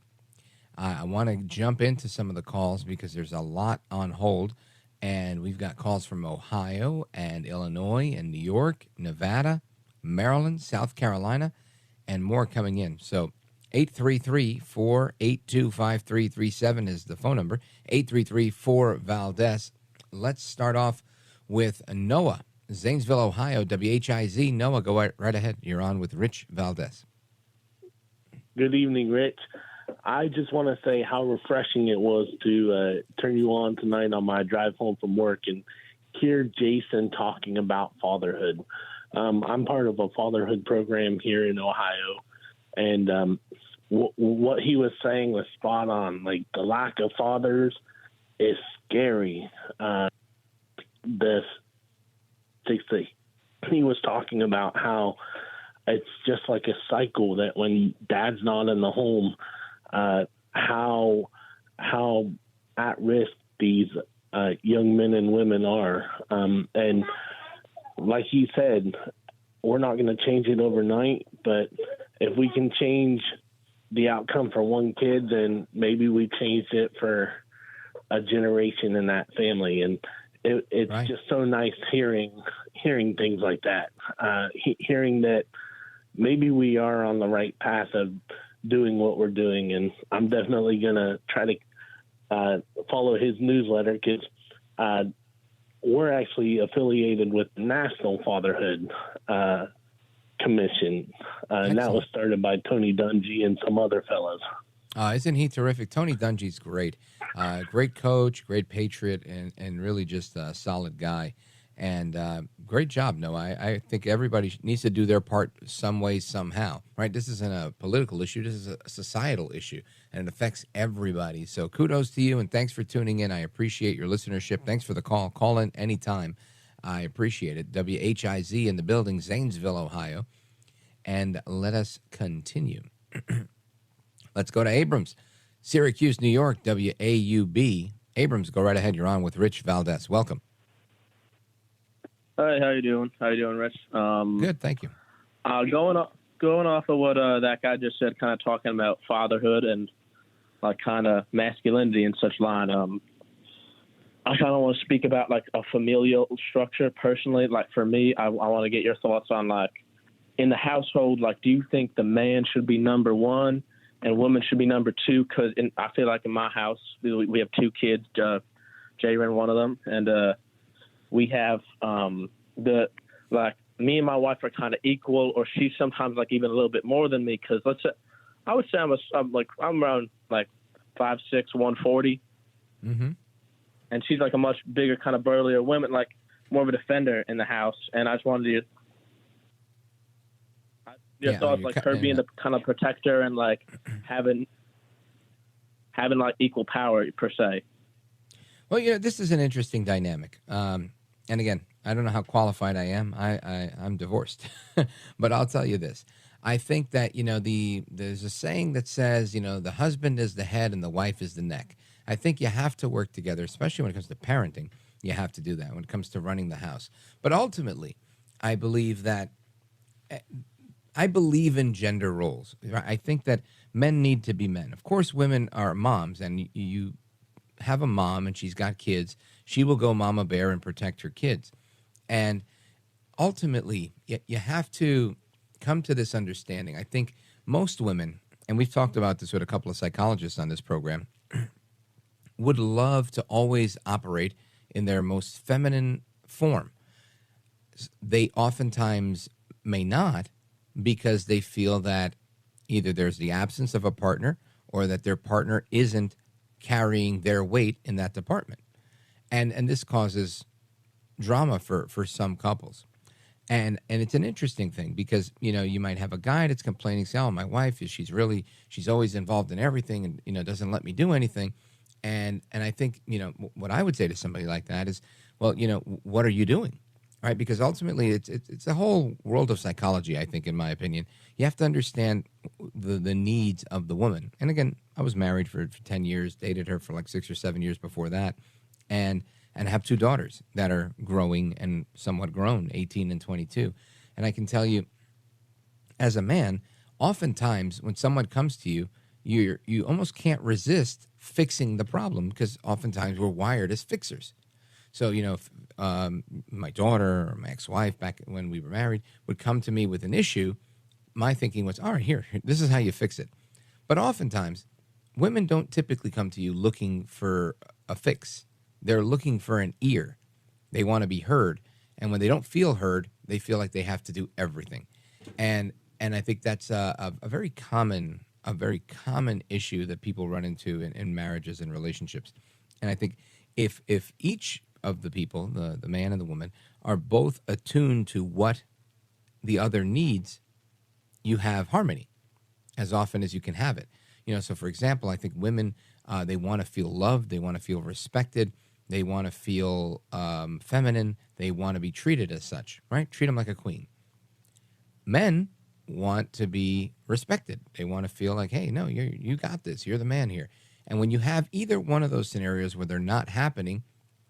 I want to jump into some of the calls because there's a lot on hold, and we've got calls from Ohio and Illinois and New York, Nevada, Maryland, South Carolina, and more coming in. So 833-482-5337 is the phone number, 833-4-VALDEZ. Let's start off with Noah, Zanesville, Ohio, WHIZ. Noah, go right ahead. You're on with Rich Valdez. Good evening, Rich. I just want to say how refreshing it was to turn you on tonight on my drive home from work and hear Jason talking about fatherhood. I'm part of a fatherhood program here in Ohio, and what he was saying was spot on. Like, the lack of fathers is scary. He was talking about how it's just like a cycle that when dad's not in the home, how at risk these young men and women are. And like he said, we're not going to change it overnight, but if we can change the outcome for one kid, then maybe we changed it for a generation in that family. And it's Right. just so nice hearing things like that, hearing that maybe we are on the right path of doing what we're doing. And I'm definitely going to try to follow his newsletter, because we're actually affiliated with the National Fatherhood Commission. And that was started by Tony Dungy and some other fellows. Isn't he terrific? Tony Dungy's great. Great coach, great patriot, and really just a solid guy. And great job, Noah. I think everybody needs to do their part some way, somehow, right? This isn't a political issue. This is a societal issue, and it affects everybody. So kudos to you, and thanks for tuning in. I appreciate your listenership. Thanks for the call. Call in anytime. I appreciate it. WHIZ in the building, Zanesville, Ohio. And let us continue. Let's go to Abrams, Syracuse, New York, WAUB. Abrams, go right ahead. You're on with Rich Valdez. Welcome. Hi, how you doing? How you doing, Rich? Good, thank you. Going off of what that guy just said, kind of talking about fatherhood and like kind of masculinity and such line. I kind of want to speak about like a familial structure personally. Like for me, I want to get your thoughts on like in the household. Like, do you think the man should be number one and woman should be number two? Because I feel like in my house we have two kids, Jay ran one of them, and we have me and my wife are kind of equal, or she's sometimes like even a little bit more than me. Because I would say I'm around like 5'6", 140, and she's like a much bigger, kind of burlier woman, like more of a defender in the house. And I just wanted your thoughts, like her being the kind of protector and like having like equal power per se. Well, this is an interesting dynamic. And again, I don't know how qualified I am. I'm divorced, but I'll tell you this. I think that, there's a saying that says, the husband is the head and the wife is the neck. I think you have to work together, especially when it comes to parenting. You have to do that when it comes to running the house. But ultimately, I believe in gender roles. I think that men need to be men. Of course, women are moms, and you have a mom and she's got kids. She will go mama bear and protect her kids. And ultimately, you have to come to this understanding. I think most women, and we've talked about this with a couple of psychologists on this program, would love to always operate in their most feminine form. They oftentimes may not, because they feel that either there's the absence of a partner or that their partner isn't carrying their weight in that department. And this causes drama for some couples. And it's an interesting thing because, you might have a guy that's complaining, saying, oh, my wife, she's always involved in everything and, doesn't let me do anything. And I think, what I would say to somebody like that is, well, what are you doing? Right? Because ultimately it's a whole world of psychology, I think, in my opinion. You have to understand the needs of the woman. And again, I was married for 10 years, dated her for like 6 or 7 years before that, and have two daughters that are growing and somewhat grown, 18 and 22. And I can tell you, as a man, oftentimes when someone comes to you, you almost can't resist fixing the problem, because oftentimes we're wired as fixers. So, my daughter or my ex-wife back when we were married would come to me with an issue. My thinking was, all right, here, this is how you fix it. But oftentimes, women don't typically come to you looking for a fix. They're looking for an ear. They want to be heard. And when they don't feel heard, they feel like they have to do everything. And I think that's a very common issue that people run into in marriages and relationships. And I think if each of the people, the man and the woman, are both attuned to what the other needs, you have harmony as often as you can have it. So for example, I think women, they want to feel loved, they want to feel respected, they want to feel feminine, they want to be treated as such, right? Treat them like a queen. Men want to be respected. They want to feel like, hey, no, you got this, you're the man here. And when you have either one of those scenarios where they're not happening,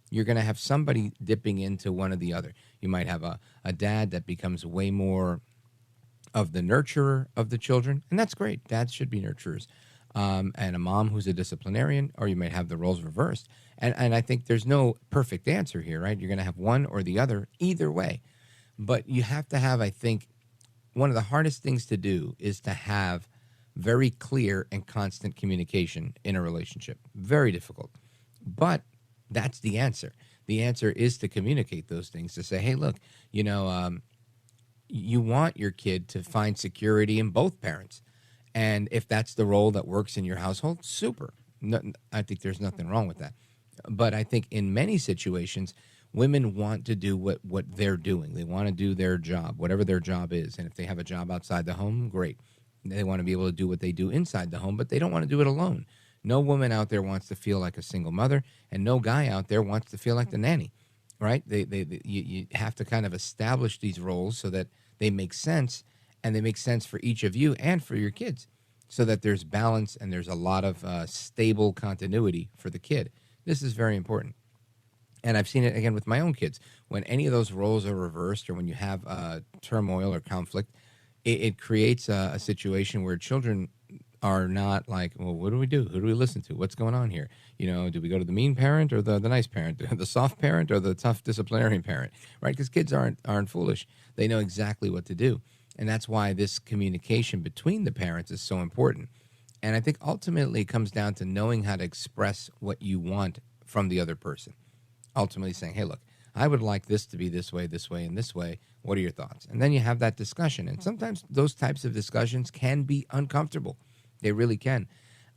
you're going to have somebody dipping into one or the other. You might have a dad that becomes way more of the nurturer of the children, and that's great. Dads should be nurturers. and a mom who's a disciplinarian, or you might have the roles reversed. And I think there's no perfect answer here, right? You're going to have one or the other, either way. But you have to have, I think, one of the hardest things to do is to have very clear and constant communication in a relationship. Very difficult. But that's the answer. The answer is to communicate those things, to say, hey, look, you want your kid to find security in both parents. And if that's the role that works in your household, super. No, I think there's nothing wrong with that. But I think in many situations, women want to do what they're doing. They want to do their job, whatever their job is. And if they have a job outside the home, great. They want to be able to do what they do inside the home, but they don't want to do it alone. No woman out there wants to feel like a single mother, and no guy out there wants to feel like the nanny, right? You have to kind of establish these roles so that they make sense, and they make sense for each of you and for your kids, so that there's balance and there's a lot of stable continuity for the kid. This is very important. And I've seen it, again, with my own kids. When any of those roles are reversed, or when you have turmoil or conflict, it creates a situation where children are not like, well, what do we do? Who do we listen to? What's going on here? Do we go to the mean parent or the nice parent, the soft parent or the tough disciplinarian parent, right? Because kids aren't foolish. They know exactly what to do. And that's why this communication between the parents is so important. And I think ultimately it comes down to knowing how to express what you want from the other person. Ultimately saying, hey, look, I would like this to be this way, and this way. What are your thoughts? And then you have that discussion. And sometimes those types of discussions can be uncomfortable. They really can.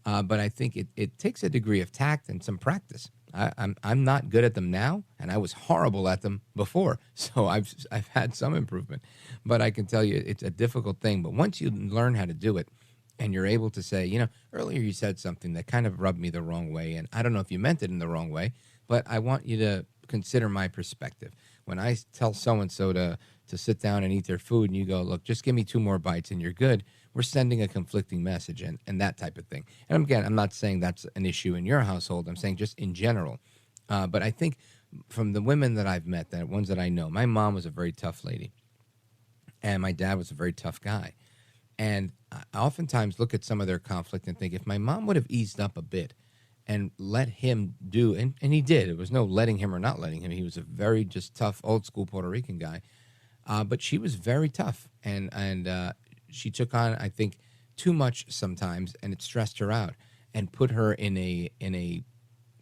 But I think it takes a degree of tact and some practice. I'm not good at them now, and I was horrible at them before. So I've had some improvement. But I can tell you it's a difficult thing. But once you learn how to do it, and you're able to say, earlier you said something that kind of rubbed me the wrong way, and I don't know if you meant it in the wrong way, but I want you to consider my perspective. When I tell so-and-so to sit down and eat their food, and you go, look, just give me 2 more bites and you're good, we're sending a conflicting message and that type of thing. And again, I'm not saying that's an issue in your household. I'm saying just in general. But I think from the women that I've met, the ones that I know, my mom was a very tough lady, and my dad was a very tough guy. And I oftentimes look at some of their conflict and think, if my mom would have eased up a bit and let him do, and he did. It was no letting him or not letting him. He was a very just tough, old-school Puerto Rican guy. But she was very tough, and she took on, I think, too much sometimes, and it stressed her out and put her in a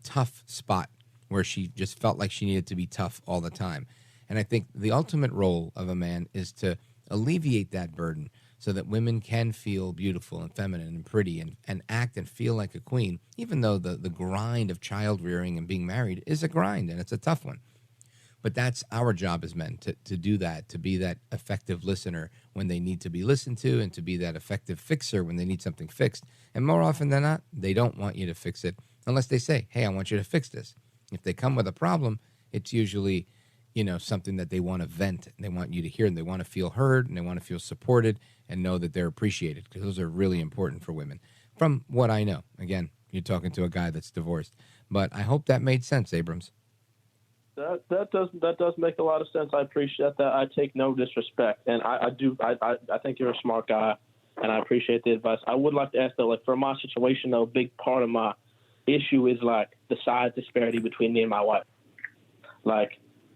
tough spot where she just felt like she needed to be tough all the time. And I think the ultimate role of a man is to alleviate that burden so that women can feel beautiful and feminine and pretty and act and feel like a queen, even though the grind of child rearing and being married is a grind, and it's a tough one. But that's our job as men, to do that, to be that effective listener when they need to be listened to, and to be that effective fixer when they need something fixed. And more often than not, they don't want you to fix it unless they say, hey, I want you to fix this. If they come with a problem, it's usually, something that they want to vent, and they want you to hear, and they want to feel heard, and they want to feel supported and know that they're appreciated, because those are really important for women. From what I know, again, you're talking to a guy that's divorced. But I hope that made sense, Abrams. That does make a lot of sense. I appreciate that. I take no disrespect, and I think you're a smart guy, and I appreciate the advice. I would like to ask though, for my situation though, a big part of my issue is the size disparity between me and my wife.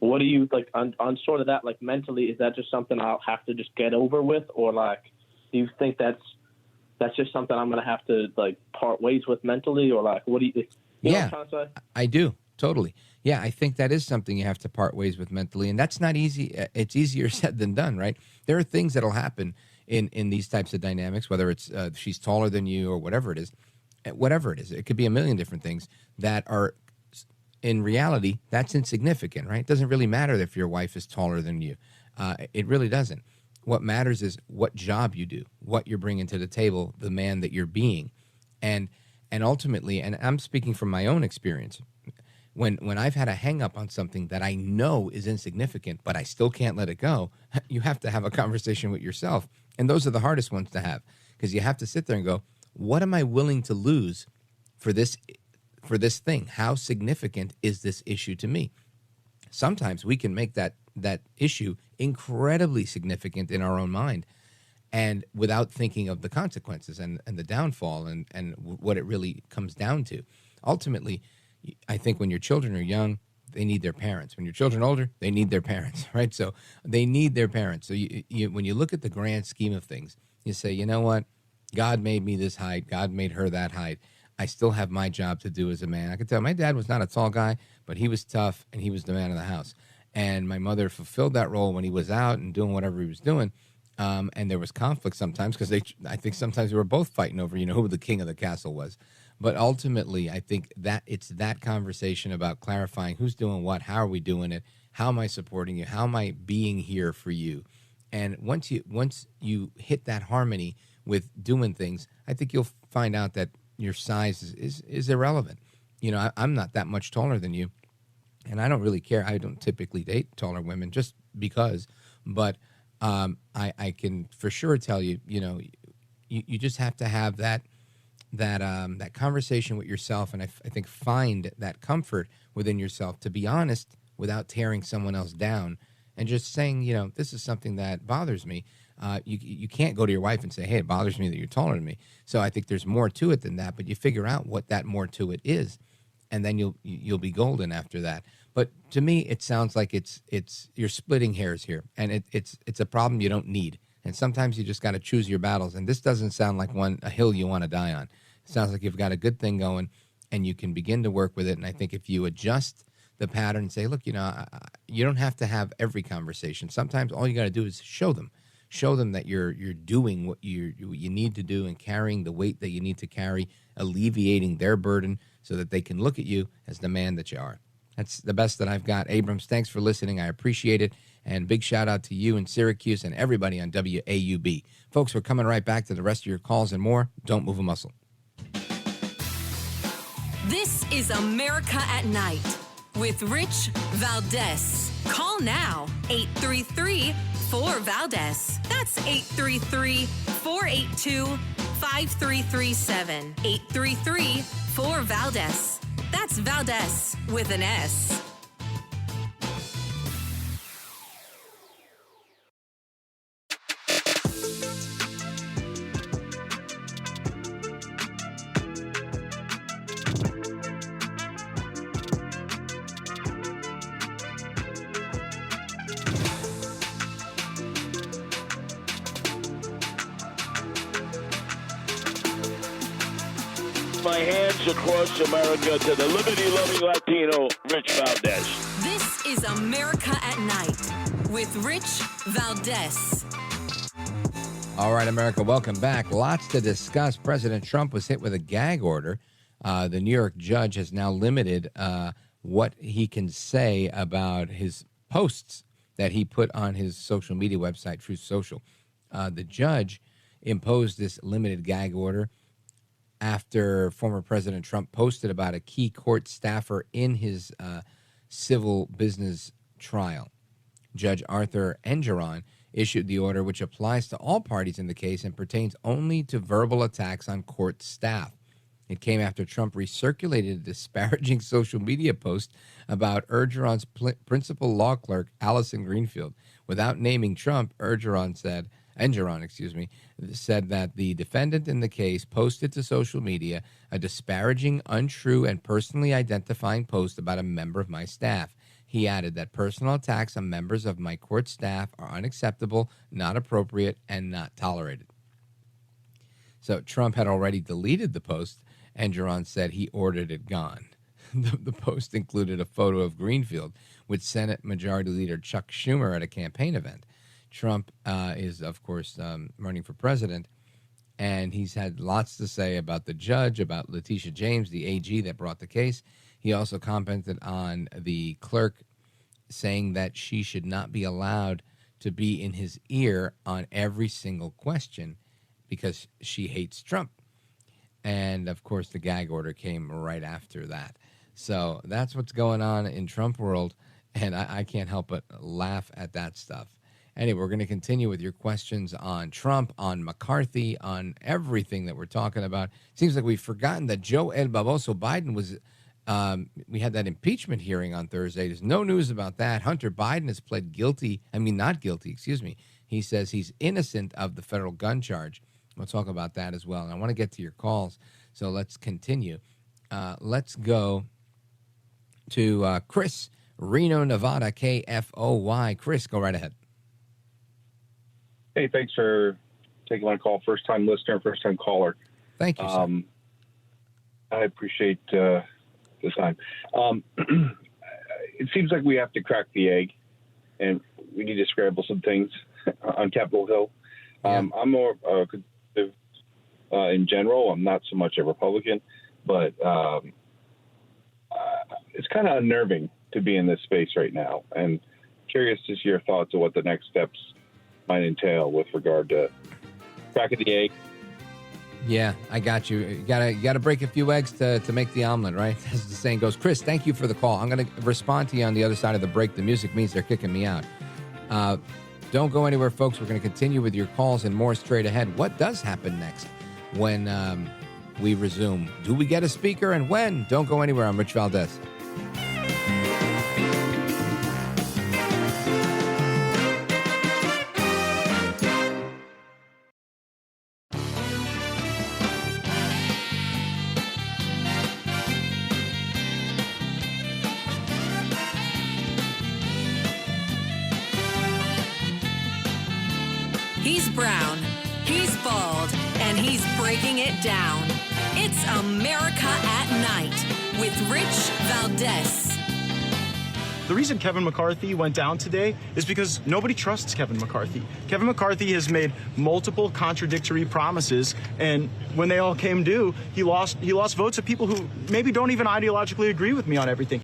What do you on sort of that? Mentally, is that just something I'll have to just get over with, or do you think that's just something I'm going to have to part ways with mentally, or what do you? You know what I'm trying to say? I do. Totally. Yeah, I think that is something you have to part ways with mentally, and that's not easy. It's easier said than done, right? There are things that'll happen in these types of dynamics, whether it's she's taller than you or whatever it is. It could be a million different things that are, in reality, that's insignificant, right? It doesn't really matter if your wife is taller than you. It really doesn't. What matters is what job you do, what you're bringing to the table, the man that you're being. And ultimately, and I'm speaking from my own experience, when I've had a hang up on something that I know is insignificant, but I still can't let it go, you have to have a conversation with yourself. And those are the hardest ones to have, because you have to sit there and go, what am I willing to lose for this thing? How significant is this issue to me? Sometimes we can make that issue incredibly significant in our own mind. and without thinking of the consequences and the downfall and what it really comes down to. Ultimately, I think when your children are young, they need their parents. When your children are older, they need their parents, right? So they need their parents. So when you look at the grand scheme of things, you say, you know what? God made me this height. God made her that height. I still have my job to do as a man. I can tell my dad was not a tall guy, but he was tough, and he was the man of the house. And my mother fulfilled that role when he was out and doing whatever he was doing. And there was conflict sometimes because I think sometimes they were both fighting over, who the king of the castle was. But ultimately, I think that it's that conversation about clarifying who's doing what, how are we doing it, how am I supporting you, how am I being here for you. And once you hit that harmony with doing things, I think you'll find out that your size is irrelevant. I'm not that much taller than you, and I don't really care. I don't typically date taller women just because, but I can for sure tell you, you just have to have that conversation with yourself, and I think find that comfort within yourself to be honest without tearing someone else down, and just saying, this is something that bothers me. You can't go to your wife and say, hey, it bothers me that you're taller than me. So I think there's more to it than that, but you figure out what that more to it is, and then you'll be golden after that. But to me, it sounds like it's you're splitting hairs here, and it's a problem you don't need. And sometimes you just got to choose your battles. And this doesn't sound like a hill you want to die on. It sounds like you've got a good thing going, and you can begin to work with it. And I think if you adjust the pattern and say, look, you don't have to have every conversation. Sometimes all you got to do is show them that you're doing what you need to do and carrying the weight that you need to carry, alleviating their burden so that they can look at you as the man that you are. That's the best that I've got. Abrams, thanks for listening. I appreciate it. And big shout out to you in Syracuse and everybody on WAUB. Folks, we're coming right back to the rest of your calls and more. Don't move a muscle. This is America at Night with Rich Valdez. Call now, 833-4-VALDEZ. That's 833-482-5337. 833-4-VALDEZ. That's Valdez with an S. My hands across America to the liberty-loving Latino, Rich Valdez. This is America at Night with Rich Valdez. All right, America, welcome back. Lots to discuss. President Trump was hit with a gag order. The New York judge has now limited what he can say about his posts that he put on his social media website, Truth Social. The judge imposed this limited gag order after former President Trump posted about a key court staffer in his civil business trial. Judge Arthur Engeron issued the order, which applies to all parties in the case and pertains only to verbal attacks on court staff. It came after Trump recirculated a disparaging social media post about Engeron's principal law clerk, Allison Greenfield. Without naming Trump, Engeron said that the defendant in the case posted to social media a disparaging, untrue, and personally identifying post about a member of my staff. He added that personal attacks on members of my court staff are unacceptable, not appropriate, and not tolerated. So Trump had already deleted the post. Engeron said he ordered it gone. The post included a photo of Greenfield with Senate Majority Leader Chuck Schumer at a campaign event. Trump is, of course, running for president, and he's had lots to say about the judge, about Letitia James, the AG that brought the case. He also commented on the clerk, saying that she should not be allowed to be in his ear on every single question because she hates Trump. And, of course, the gag order came right after that. So that's what's going on in Trump world, and I can't help but laugh at that stuff. Anyway, we're going to continue with your questions on Trump, on McCarthy, on everything that we're talking about. Seems like we've forgotten that Joe El Baboso Biden was, we had that impeachment hearing on Thursday. There's no news about that. Hunter Biden has pled guilty. Not guilty, excuse me. He says he's innocent of the federal gun charge. We'll talk about that as well. And I want to get to your calls, so let's continue. Let's go to Chris, Reno, Nevada, KFOY. Chris, go right ahead. Hey, thanks for taking my call. First-time listener, first-time caller. Thank you, sir. I appreciate the time. It seems like we have to crack the egg, and we need to scramble some things on Capitol Hill. I'm more conservative in general. I'm not so much a Republican, but it's kind of unnerving to be in this space right now. And curious to see your thoughts on what the next steps might entail with regard to cracking the egg. Yeah, I got you. You gotta break a few eggs to make the omelet, right? As the saying goes. Chris, thank you for the call. I'm going to respond to you on the other side of the break. The music means they're kicking me out. Don't go anywhere, folks. We're going to continue with your calls and more straight ahead. What does happen next when we resume? Do we get a speaker, and when? Don't go anywhere. I'm Rich Valdez. He's brown, he's bald, and he's breaking it down. It's America at Night with Rich Valdez. The reason Kevin McCarthy went down today is because nobody trusts Kevin McCarthy. Kevin McCarthy has made multiple contradictory promises, and when they all came due, he lost votes of people who maybe don't even ideologically agree with me on everything.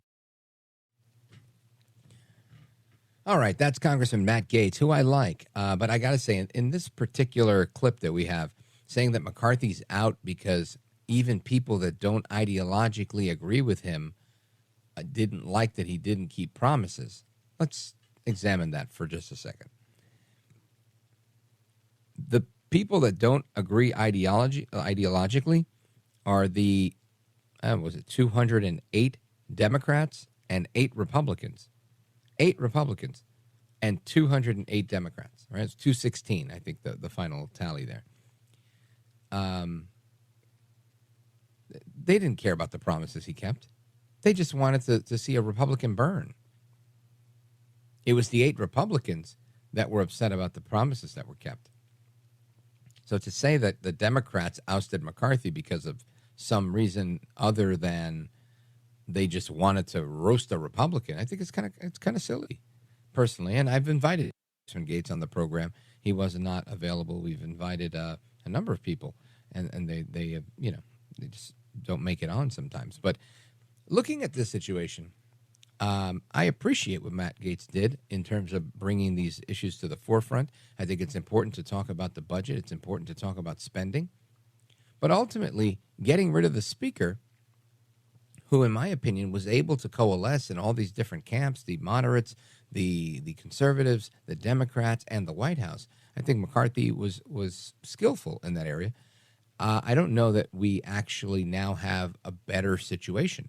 All right, that's Congressman Matt Gaetz, who I like. But I got to say, in this particular clip that we have, saying that McCarthy's out because even people that don't ideologically agree with him didn't like that he didn't keep promises. Let's examine that for just a second. The people that don't agree ideologically are the, 208 Democrats and 8 Republicans. 8 Republicans and 208 Democrats, right? It's 216, I think, the final tally there. They didn't care about the promises he kept. They just wanted to see a Republican burn. It was the 8 Republicans that were upset about the promises that were kept. So to say that the Democrats ousted McCarthy because of some reason other than they just wanted to roast a Republican, I think it's kind of silly, personally. And I've invited Congressman Gaetz on the program. He was not available. We've invited a number of people, and they just don't make it on sometimes. But looking at this situation, I appreciate what Matt Gaetz did in terms of bringing these issues to the forefront. I think it's important to talk about the budget. It's important to talk about spending. But ultimately, getting rid of the speaker, who, in my opinion, was able to coalesce in all these different camps, the moderates, the conservatives, the Democrats, and the White House. I think McCarthy was skillful in that area. I don't know that we actually now have a better situation,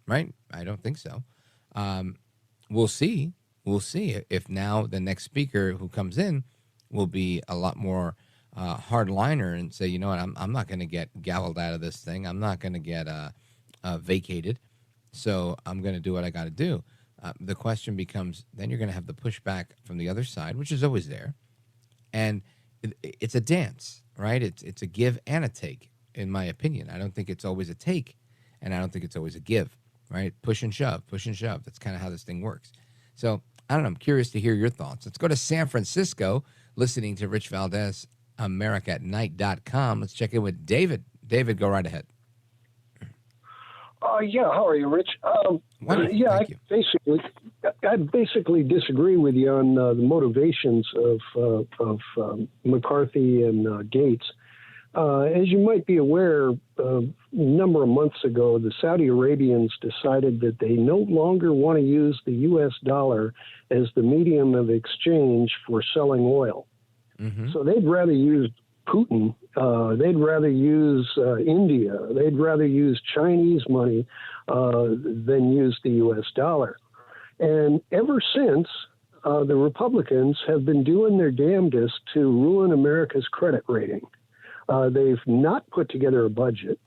right? I don't think so. We'll see. We'll see if now the next speaker who comes in will be a lot more hardliner and say, you know what, I'm not going to get gavelled out of this thing. I'm not going to get vacated, so I'm going to do what I got to do. The question becomes, then you're going to have the pushback from the other side, which is always there, and it's a dance, right? It's a give and a take, in my opinion. I don't think it's always a take, and I don't think it's always a give, right? Push and shove, push and shove. That's kind of how this thing works. So I don't know. I'm curious to hear your thoughts. Let's go to San Francisco, listening to Rich Valdez, AmericaAtNight.com. Let's check in with David. David, go right ahead. Yeah, how are you, Rich? Yeah, I basically disagree with you on the motivations of McCarthy and Gaetz. As you might be aware, a number of months ago, the Saudi Arabians decided that they no longer want to use the U.S. dollar as the medium of exchange for selling oil. Mm-hmm. So they'd rather use Putin. They'd rather use India. They'd rather use Chinese money than use the U.S. dollar. And ever since, the Republicans have been doing their damnedest to ruin America's credit rating. They've not put together a budget.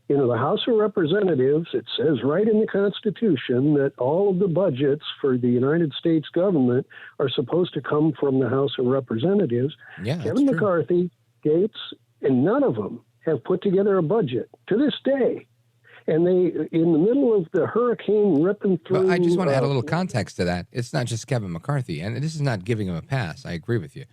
You know, the House of Representatives, it says right in the Constitution that all of the budgets for the United States government are supposed to come from the House of Representatives. Yeah, Kevin McCarthy, Gates, and none of them have put together a budget to this day. And they, in the middle of the hurricane ripping through. Well, I just want to add a little context to that. It's not just Kevin McCarthy, and this is not giving him a pass. I agree with you.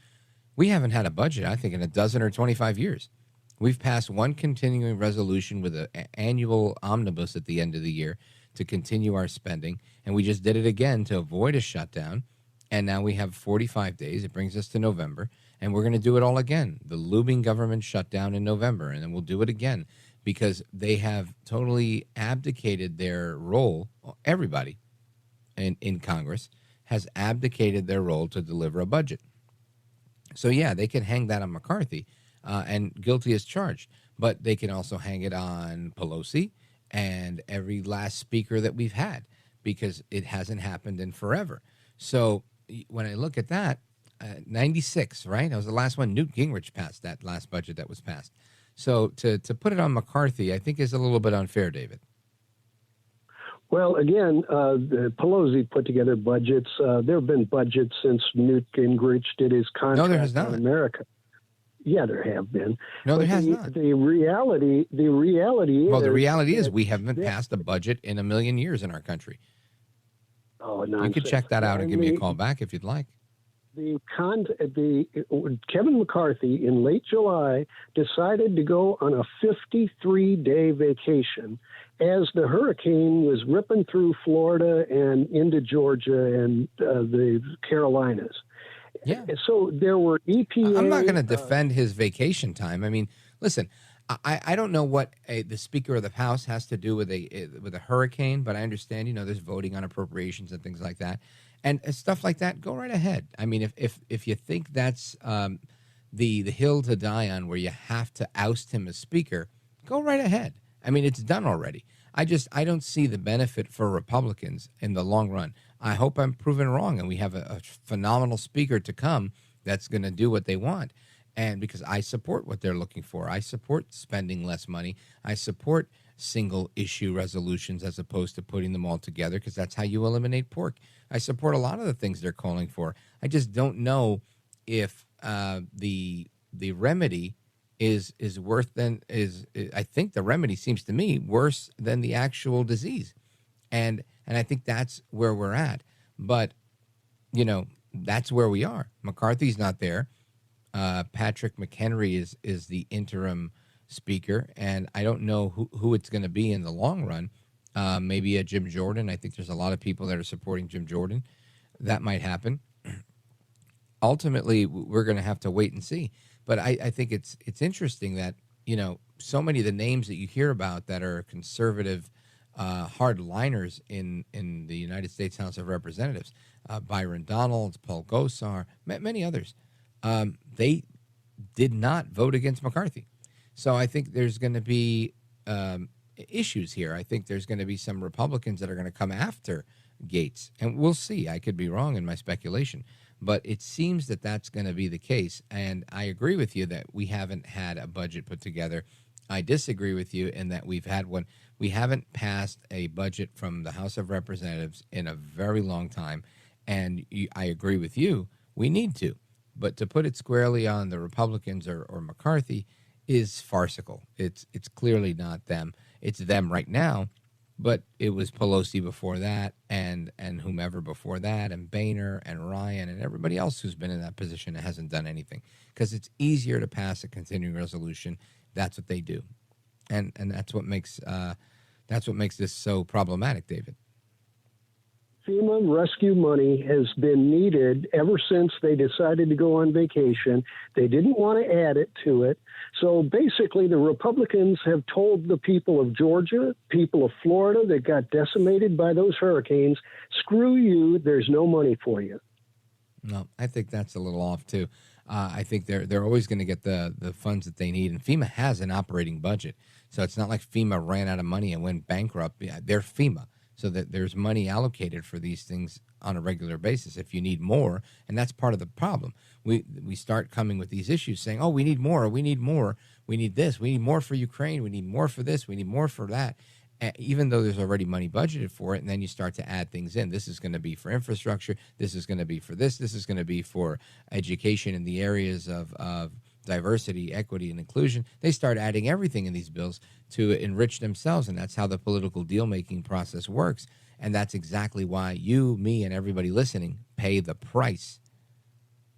We haven't had a budget, I think, in a dozen or 25 years. We've passed one continuing resolution with an annual omnibus at the end of the year to continue our spending, and we just did it again to avoid a shutdown. And now we have 45 days. It brings us to November, and we're going to do it all again. The looming government shutdown in November, and then we'll do it again because they have totally abdicated their role. Everybody in Congress has abdicated their role to deliver a budget. So, yeah, they can hang that on McCarthy, and guilty as charged. But they can also hang it on Pelosi and every last speaker that we've had because it hasn't happened in forever. So when I look at that, 96, right? That was the last one. Newt Gingrich passed that last budget that was passed. So to put it on McCarthy, I think is a little bit unfair, David. Well, again, the Pelosi put together budgets. There have been budgets since Newt Gingrich did his contract No, there has not. on America. Yeah, there have been. No, there has not. not. The reality Well, the reality is that- we haven't passed a budget in a million years in our country. Oh, You nonsense. could check that out and give me a call back if you'd like. Kevin McCarthy in late July decided to go on a 53-day vacation as the hurricane was ripping through Florida and into Georgia and the Carolinas. Yeah. So there were EPA. I'm not going to defend his vacation time. I mean, listen, I don't know what the Speaker of the House has to do with a hurricane, but I understand, there's voting on appropriations and things like that. And stuff like that, go right ahead. I mean, if you think that's the hill to die on where you have to oust him as Speaker, go right ahead. I mean, it's done already. I don't see the benefit for Republicans in the long run. I hope I'm proven wrong and we have a phenomenal Speaker to come that's going to do what they want. And because I support what they're looking for. I support spending less money. I support single issue resolutions as opposed to putting them all together because that's how you eliminate pork. I support a lot of the things they're calling for. I just don't know if the remedy is worth than is. I think the remedy seems to me worse than the actual disease, and I think that's where we're at. But that's where we are. McCarthy's not there. Patrick McHenry is the interim Speaker, and I don't know who it's going to be in the long run. Maybe a Jim Jordan. I think there's a lot of people that are supporting Jim Jordan. That might happen. Ultimately, we're going to have to wait and see. But I think it's interesting that, so many of the names that you hear about that are conservative hardliners in the United States House of Representatives, Byron Donalds, Paul Gosar, many others, they did not vote against McCarthy. So I think there's going to be issues here. I think there's going to be some Republicans that are going to come after Gates, and we'll see. I could be wrong in my speculation, but it seems that that's going to be the case. And I agree with you that we haven't had a budget put together. I disagree with you in that we've had one. We haven't passed a budget from the House of Representatives in a very long time, and I agree with you. We need to, but to put it squarely on the Republicans or McCarthy is farcical. It's clearly not them. It's them right now, but it was Pelosi before that and whomever before that and Boehner and Ryan and everybody else who's been in that position and hasn't done anything because it's easier to pass a continuing resolution. That's what they do. And that's what makes this so problematic, David. FEMA rescue money has been needed ever since they decided to go on vacation. They didn't want to add it to it. So basically, the Republicans have told the people of Georgia, people of Florida that got decimated by those hurricanes, screw you, there's no money for you. No, I think that's a little off, too. I think they're always going to get the funds that they need. And FEMA has an operating budget. So it's not like FEMA ran out of money and went bankrupt. Yeah, they're FEMA. so that there's money allocated for these things on a regular basis. If you need more, and that's part of the problem, we start coming with these issues saying, oh, we need more, we need more, we need this, we need more for Ukraine, we need more for this, we need more for that, even though there's already money budgeted for it. And then you start to add things in. This is going to be for infrastructure, this is going to be for this is going to be for education in the areas of diversity, equity, and inclusion. They start adding everything in these bills to enrich themselves, and that's how the political deal-making process works. And that's exactly why you, me, and everybody listening pay the price,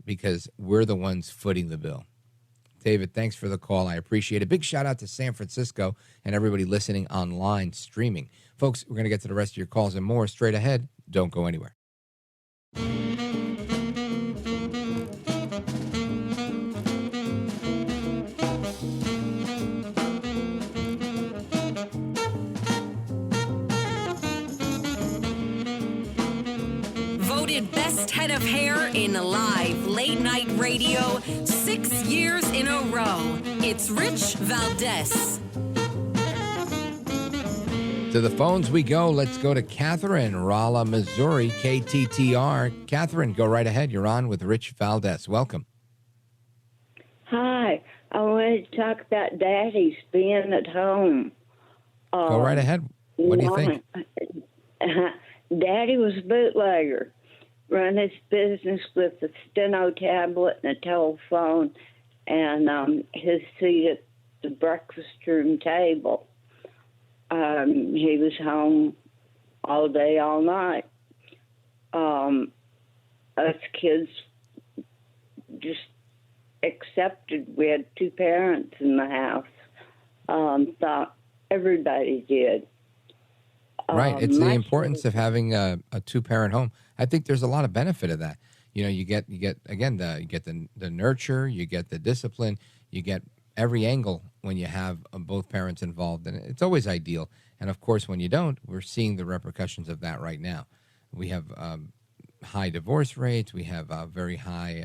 because we're the ones footing the bill. David, thanks for the call. I appreciate it. Big shout out to San Francisco and everybody listening online streaming. Folks, we're going to get to the rest of your calls and more straight ahead. Don't go anywhere. Voted best head of hair in live late night radio 6 years in a row. It's Rich Valdez. To the phones we go. Let's go to Catherine, Rolla, Missouri, KTTR. Catherine, go right ahead. You're on with Rich Valdez. Welcome. Hi. I wanted to talk about Daddy's being at home. Go right ahead. What do you think? Daddy was a bootlegger. Run his business with a steno tablet and a telephone and his seat at the breakfast room table. He was home all day, all night. Us kids just accepted we had two parents in the house. Thought everybody did. Right. It's the importance of having a two-parent home. I think there's a lot of benefit of that. You know, you get again, you get the nurture, you get the discipline, you get every angle when you have both parents involved, and it's always ideal. And of course, when you don't, we're seeing the repercussions of that right now. We have high divorce rates. We have a very high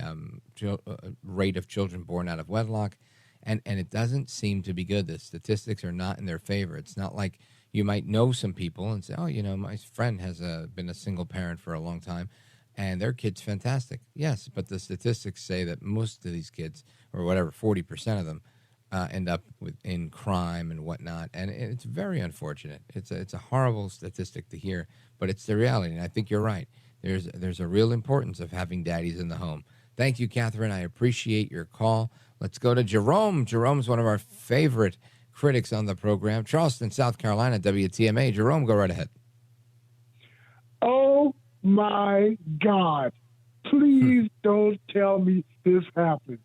rate of children born out of wedlock, and it doesn't seem to be good. The statistics are not in their favor. It's not like you might know some people and say, oh, you know, my friend has been a single parent for a long time, and their kid's fantastic. Yes, but the statistics say that most of these kids, or whatever, 40% of them, end up in crime and whatnot, and it's very unfortunate. It's a horrible statistic to hear, but it's the reality, and I think you're right. There's a real importance of having daddies in the home. Thank you, Catherine. I appreciate your call. Let's go to Jerome. Jerome's one of our favorite critics on the program. Charleston, South Carolina, WTMA. Jerome, go right ahead. Oh, my God. Please don't tell me this happened.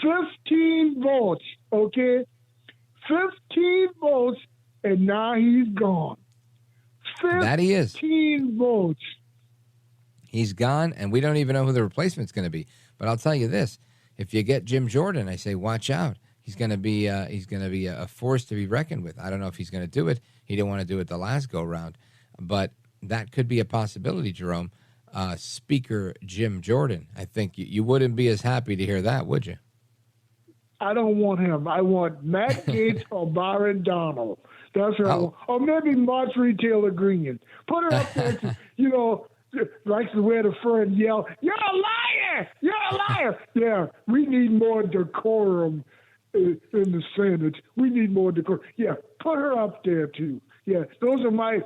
15 votes, okay? 15 votes, and now he's gone. That he is. 15 votes. He's gone, and we don't even know who the replacement's going to be. But I'll tell you this. If you get Jim Jordan, I say watch out. He's going to be a force to be reckoned with. I don't know if he's going to do it. He didn't want to do it the last go-round. But that could be a possibility, Jerome. Speaker Jim Jordan. I think you wouldn't be as happy to hear that, would you? I don't want him. I want Matt Gaetz or Byron Donald. That's what I want. Or maybe Marjorie Taylor Greene. Put her up there, you know, likes to wear the fur and yell, "You're a liar! You're a liar!" Yeah, we need more decorum in the Senate. We need more decorum. Yeah, put her up there, too. Yeah, those are my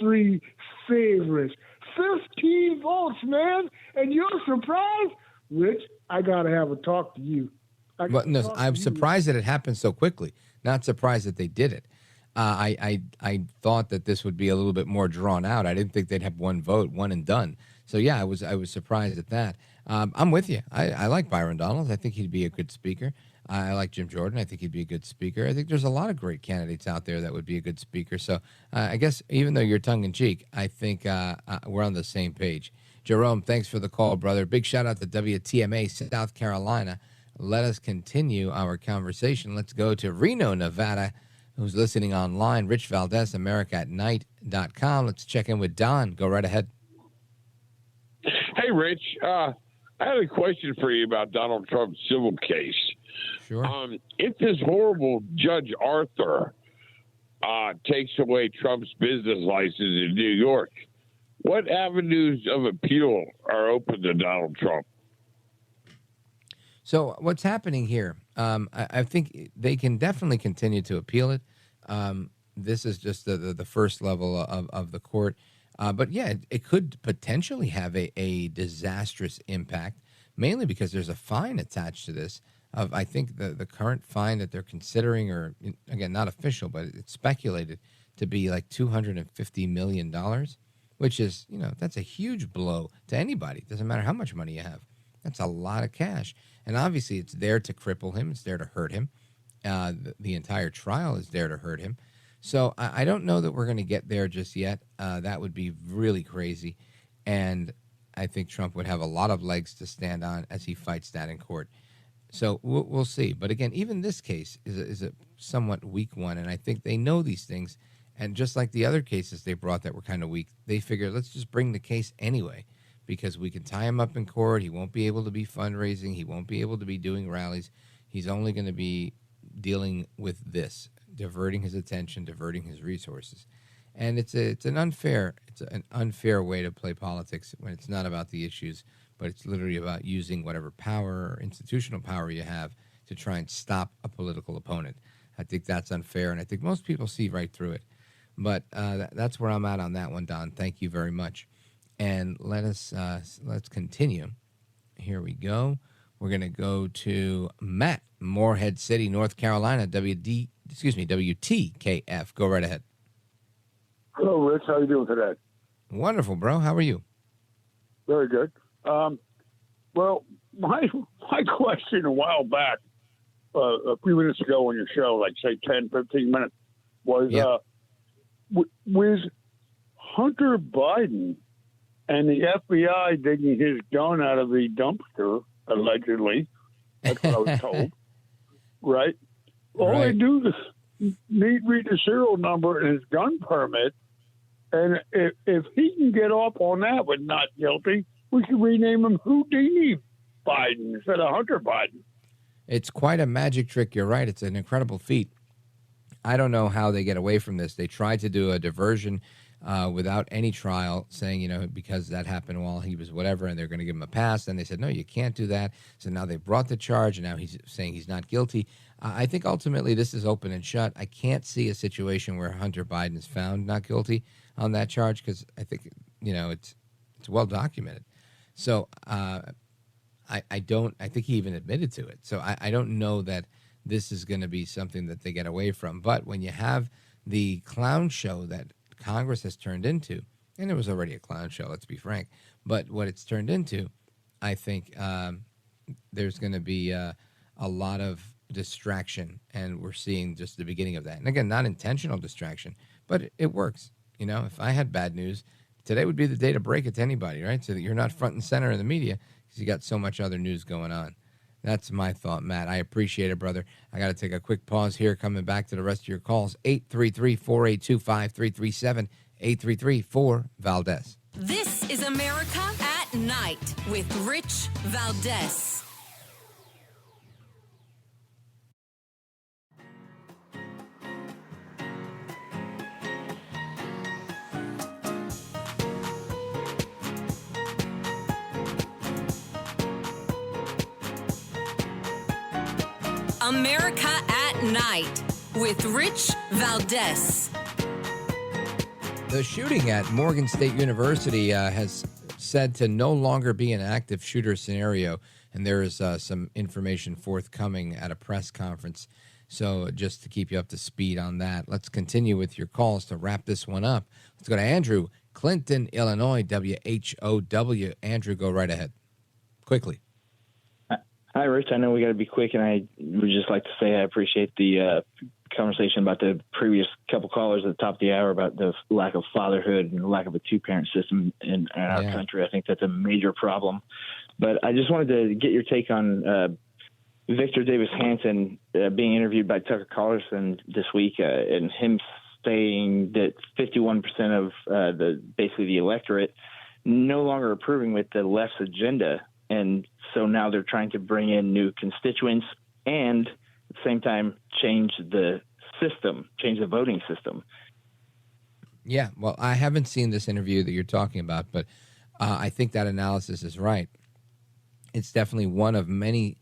three favorites. 15 votes, man, and you're surprised? Rich, I got to have a talk to you. I'm surprised that it happened so quickly. Not surprised that they did it. I thought that this would be a little bit more drawn out. I didn't think they'd have one vote, one and done. So yeah, I was surprised at that. I'm with you. I like Byron Donalds. I think he'd be a good speaker. I like Jim Jordan. I think he'd be a good speaker. I think there's a lot of great candidates out there that would be a good speaker. So I guess even though you're tongue in cheek, I think we're on the same page. Jerome, thanks for the call, brother. Big shout out to WTMA, South Carolina. Let us continue our conversation. Let's go to Reno, Nevada, who's listening online. Rich Valdez, AmericaAtNight.com. Let's check in with Don. Go right ahead. Hey, Rich. I had a question for you about Donald Trump's civil case. Sure. If this horrible Judge Arthur takes away Trump's business license in New York, what avenues of appeal are open to Donald Trump? So what's happening here? I think they can definitely continue to appeal it. This is just the first level of the court. But yeah, it could potentially have a disastrous impact, mainly because there's a fine attached to this. I think the current fine that they're considering, or again, not official, but it's speculated to be like $250 million, which is, that's a huge blow to anybody. It doesn't matter how much money you have. That's a lot of cash. And obviously it's there to cripple him. It's there to hurt him. The entire trial is there to hurt him. So I don't know that we're going to get there just yet. That would be really crazy. And I think Trump would have a lot of legs to stand on as he fights that in court. So we'll see. But again, even this case is a somewhat weak one. And I think they know these things. And just like the other cases they brought that were kind of weak, they figured, let's just bring the case anyway, because we can tie him up in court. He won't be able to be fundraising. He won't be able to be doing rallies. He's only going to be dealing with this, diverting his attention, diverting his resources. And it's an unfair way to play politics when it's not about the issues, but it's literally about using whatever power or institutional power you have to try and stop a political opponent. I think that's unfair, and I think most people see right through it. But that's where I'm at on that one, Don. Thank you very much. And let's continue. Here we go. We're going to go to Matt, Morehead City, North Carolina, WTKF. Go right ahead. Hello, Rich. How are you doing today? Wonderful, bro. How are you? Very good. Well, my question a while back, a few minutes ago on your show, like say 10, 15 minutes, was with Hunter Biden and the FBI digging his gun out of the dumpster, allegedly. That's what I was told. Right? All they do is read the serial number and his gun permit. And if he can get off on that with not guilty, we should rename him Houdini Biden instead of Hunter Biden. It's quite a magic trick. You're right. It's an incredible feat. I don't know how they get away from this. They tried to do a diversion without any trial, saying, because that happened while he was whatever, and they're going to give him a pass. And they said, no, you can't do that. So now they brought the charge, and now he's saying he's not guilty. I think ultimately this is open and shut. I can't see a situation where Hunter Biden is found not guilty on that charge, because I think, it's well documented. So I think he even admitted to it. So I don't know that this is going to be something that they get away from. But when you have the clown show that Congress has turned into, and it was already a clown show, let's be frank, but what it's turned into, I think there's going to be a lot of distraction, and we're seeing just the beginning of that. And again, not intentional distraction, but it works. If I had bad news, today would be the day to break it to anybody, right? So that you're not front and center in the media because you got so much other news going on. That's my thought, Matt. I appreciate it, brother. I got to take a quick pause here, coming back to the rest of your calls. 833-482-5337, 833-4-VALDEZ. This is America at Night with Rich Valdez. America at Night with Rich Valdez. The shooting at Morgan State University has said to no longer be an active shooter scenario, and there is some information forthcoming at a press conference. So just to keep you up to speed on that, let's continue with your calls to wrap this one up. Let's go to Andrew, Clinton, Illinois, WHOW. Andrew, go right ahead. Quickly. Hi, Rich. I know we got to be quick, and I would just like to say I appreciate the conversation about the previous couple callers at the top of the hour about the lack of fatherhood and the lack of a two-parent system in our country. I think that's a major problem. But I just wanted to get your take on Victor Davis Hanson being interviewed by Tucker Carlson this week, and him saying that 51% of basically the electorate no longer approving with the left's agenda. And so now they're trying to bring in new constituents and at the same time change the system, change the voting system. Yeah, well, I haven't seen this interview that you're talking about, but I think that analysis is right. It's definitely one of many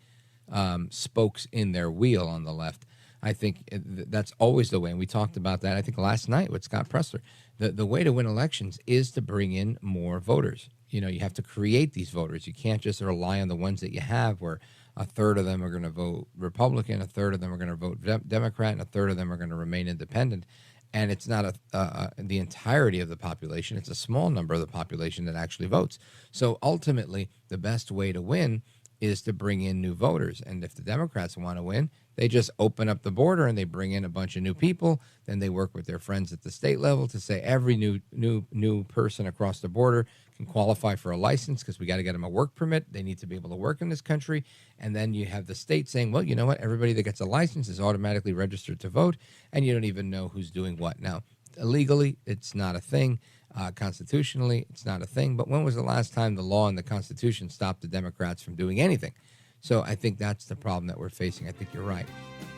spokes in their wheel on the left. I think that's always the way, and we talked about that, I think, last night with Scott Pressler. The way to win elections is to bring in more voters. You know, you have to create these voters. You can't just rely on the ones that you have, where a third of them are going to vote Republican, a third of them are going to vote Democrat, and a third of them are going to remain independent. And it's not the entirety of the population. It's a small number of the population that actually votes. So ultimately, the best way to win is to bring in new voters. And if the Democrats want to win, they just open up the border and they bring in a bunch of new people. Then they work with their friends at the state level to say every new person across the border can qualify for a license, because we got to get them a work permit. They need to be able to work in this country. And then you have the state saying, well, you know what? Everybody that gets a license is automatically registered to vote, and you don't even know who's doing what. Now, legally, it's not a thing. Constitutionally, it's not a thing. But when was the last time the law and the Constitution stopped the Democrats from doing anything? So I think that's the problem that we're facing. I think you're right.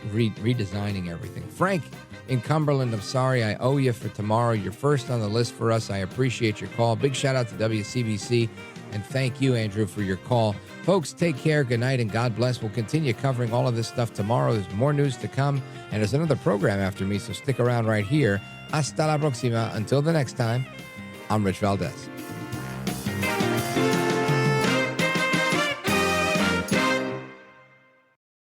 Redesigning everything. Frank in Cumberland, I'm sorry, I owe you for tomorrow. You're first on the list for us. I appreciate your call. Big shout out to WCBC. And thank you, Andrew, for your call. Folks, take care, good night, and God bless. We'll continue covering all of this stuff tomorrow. There's more news to come, and there's another program after me, so stick around right here. Hasta la próxima. Until the next time, I'm Rich Valdez.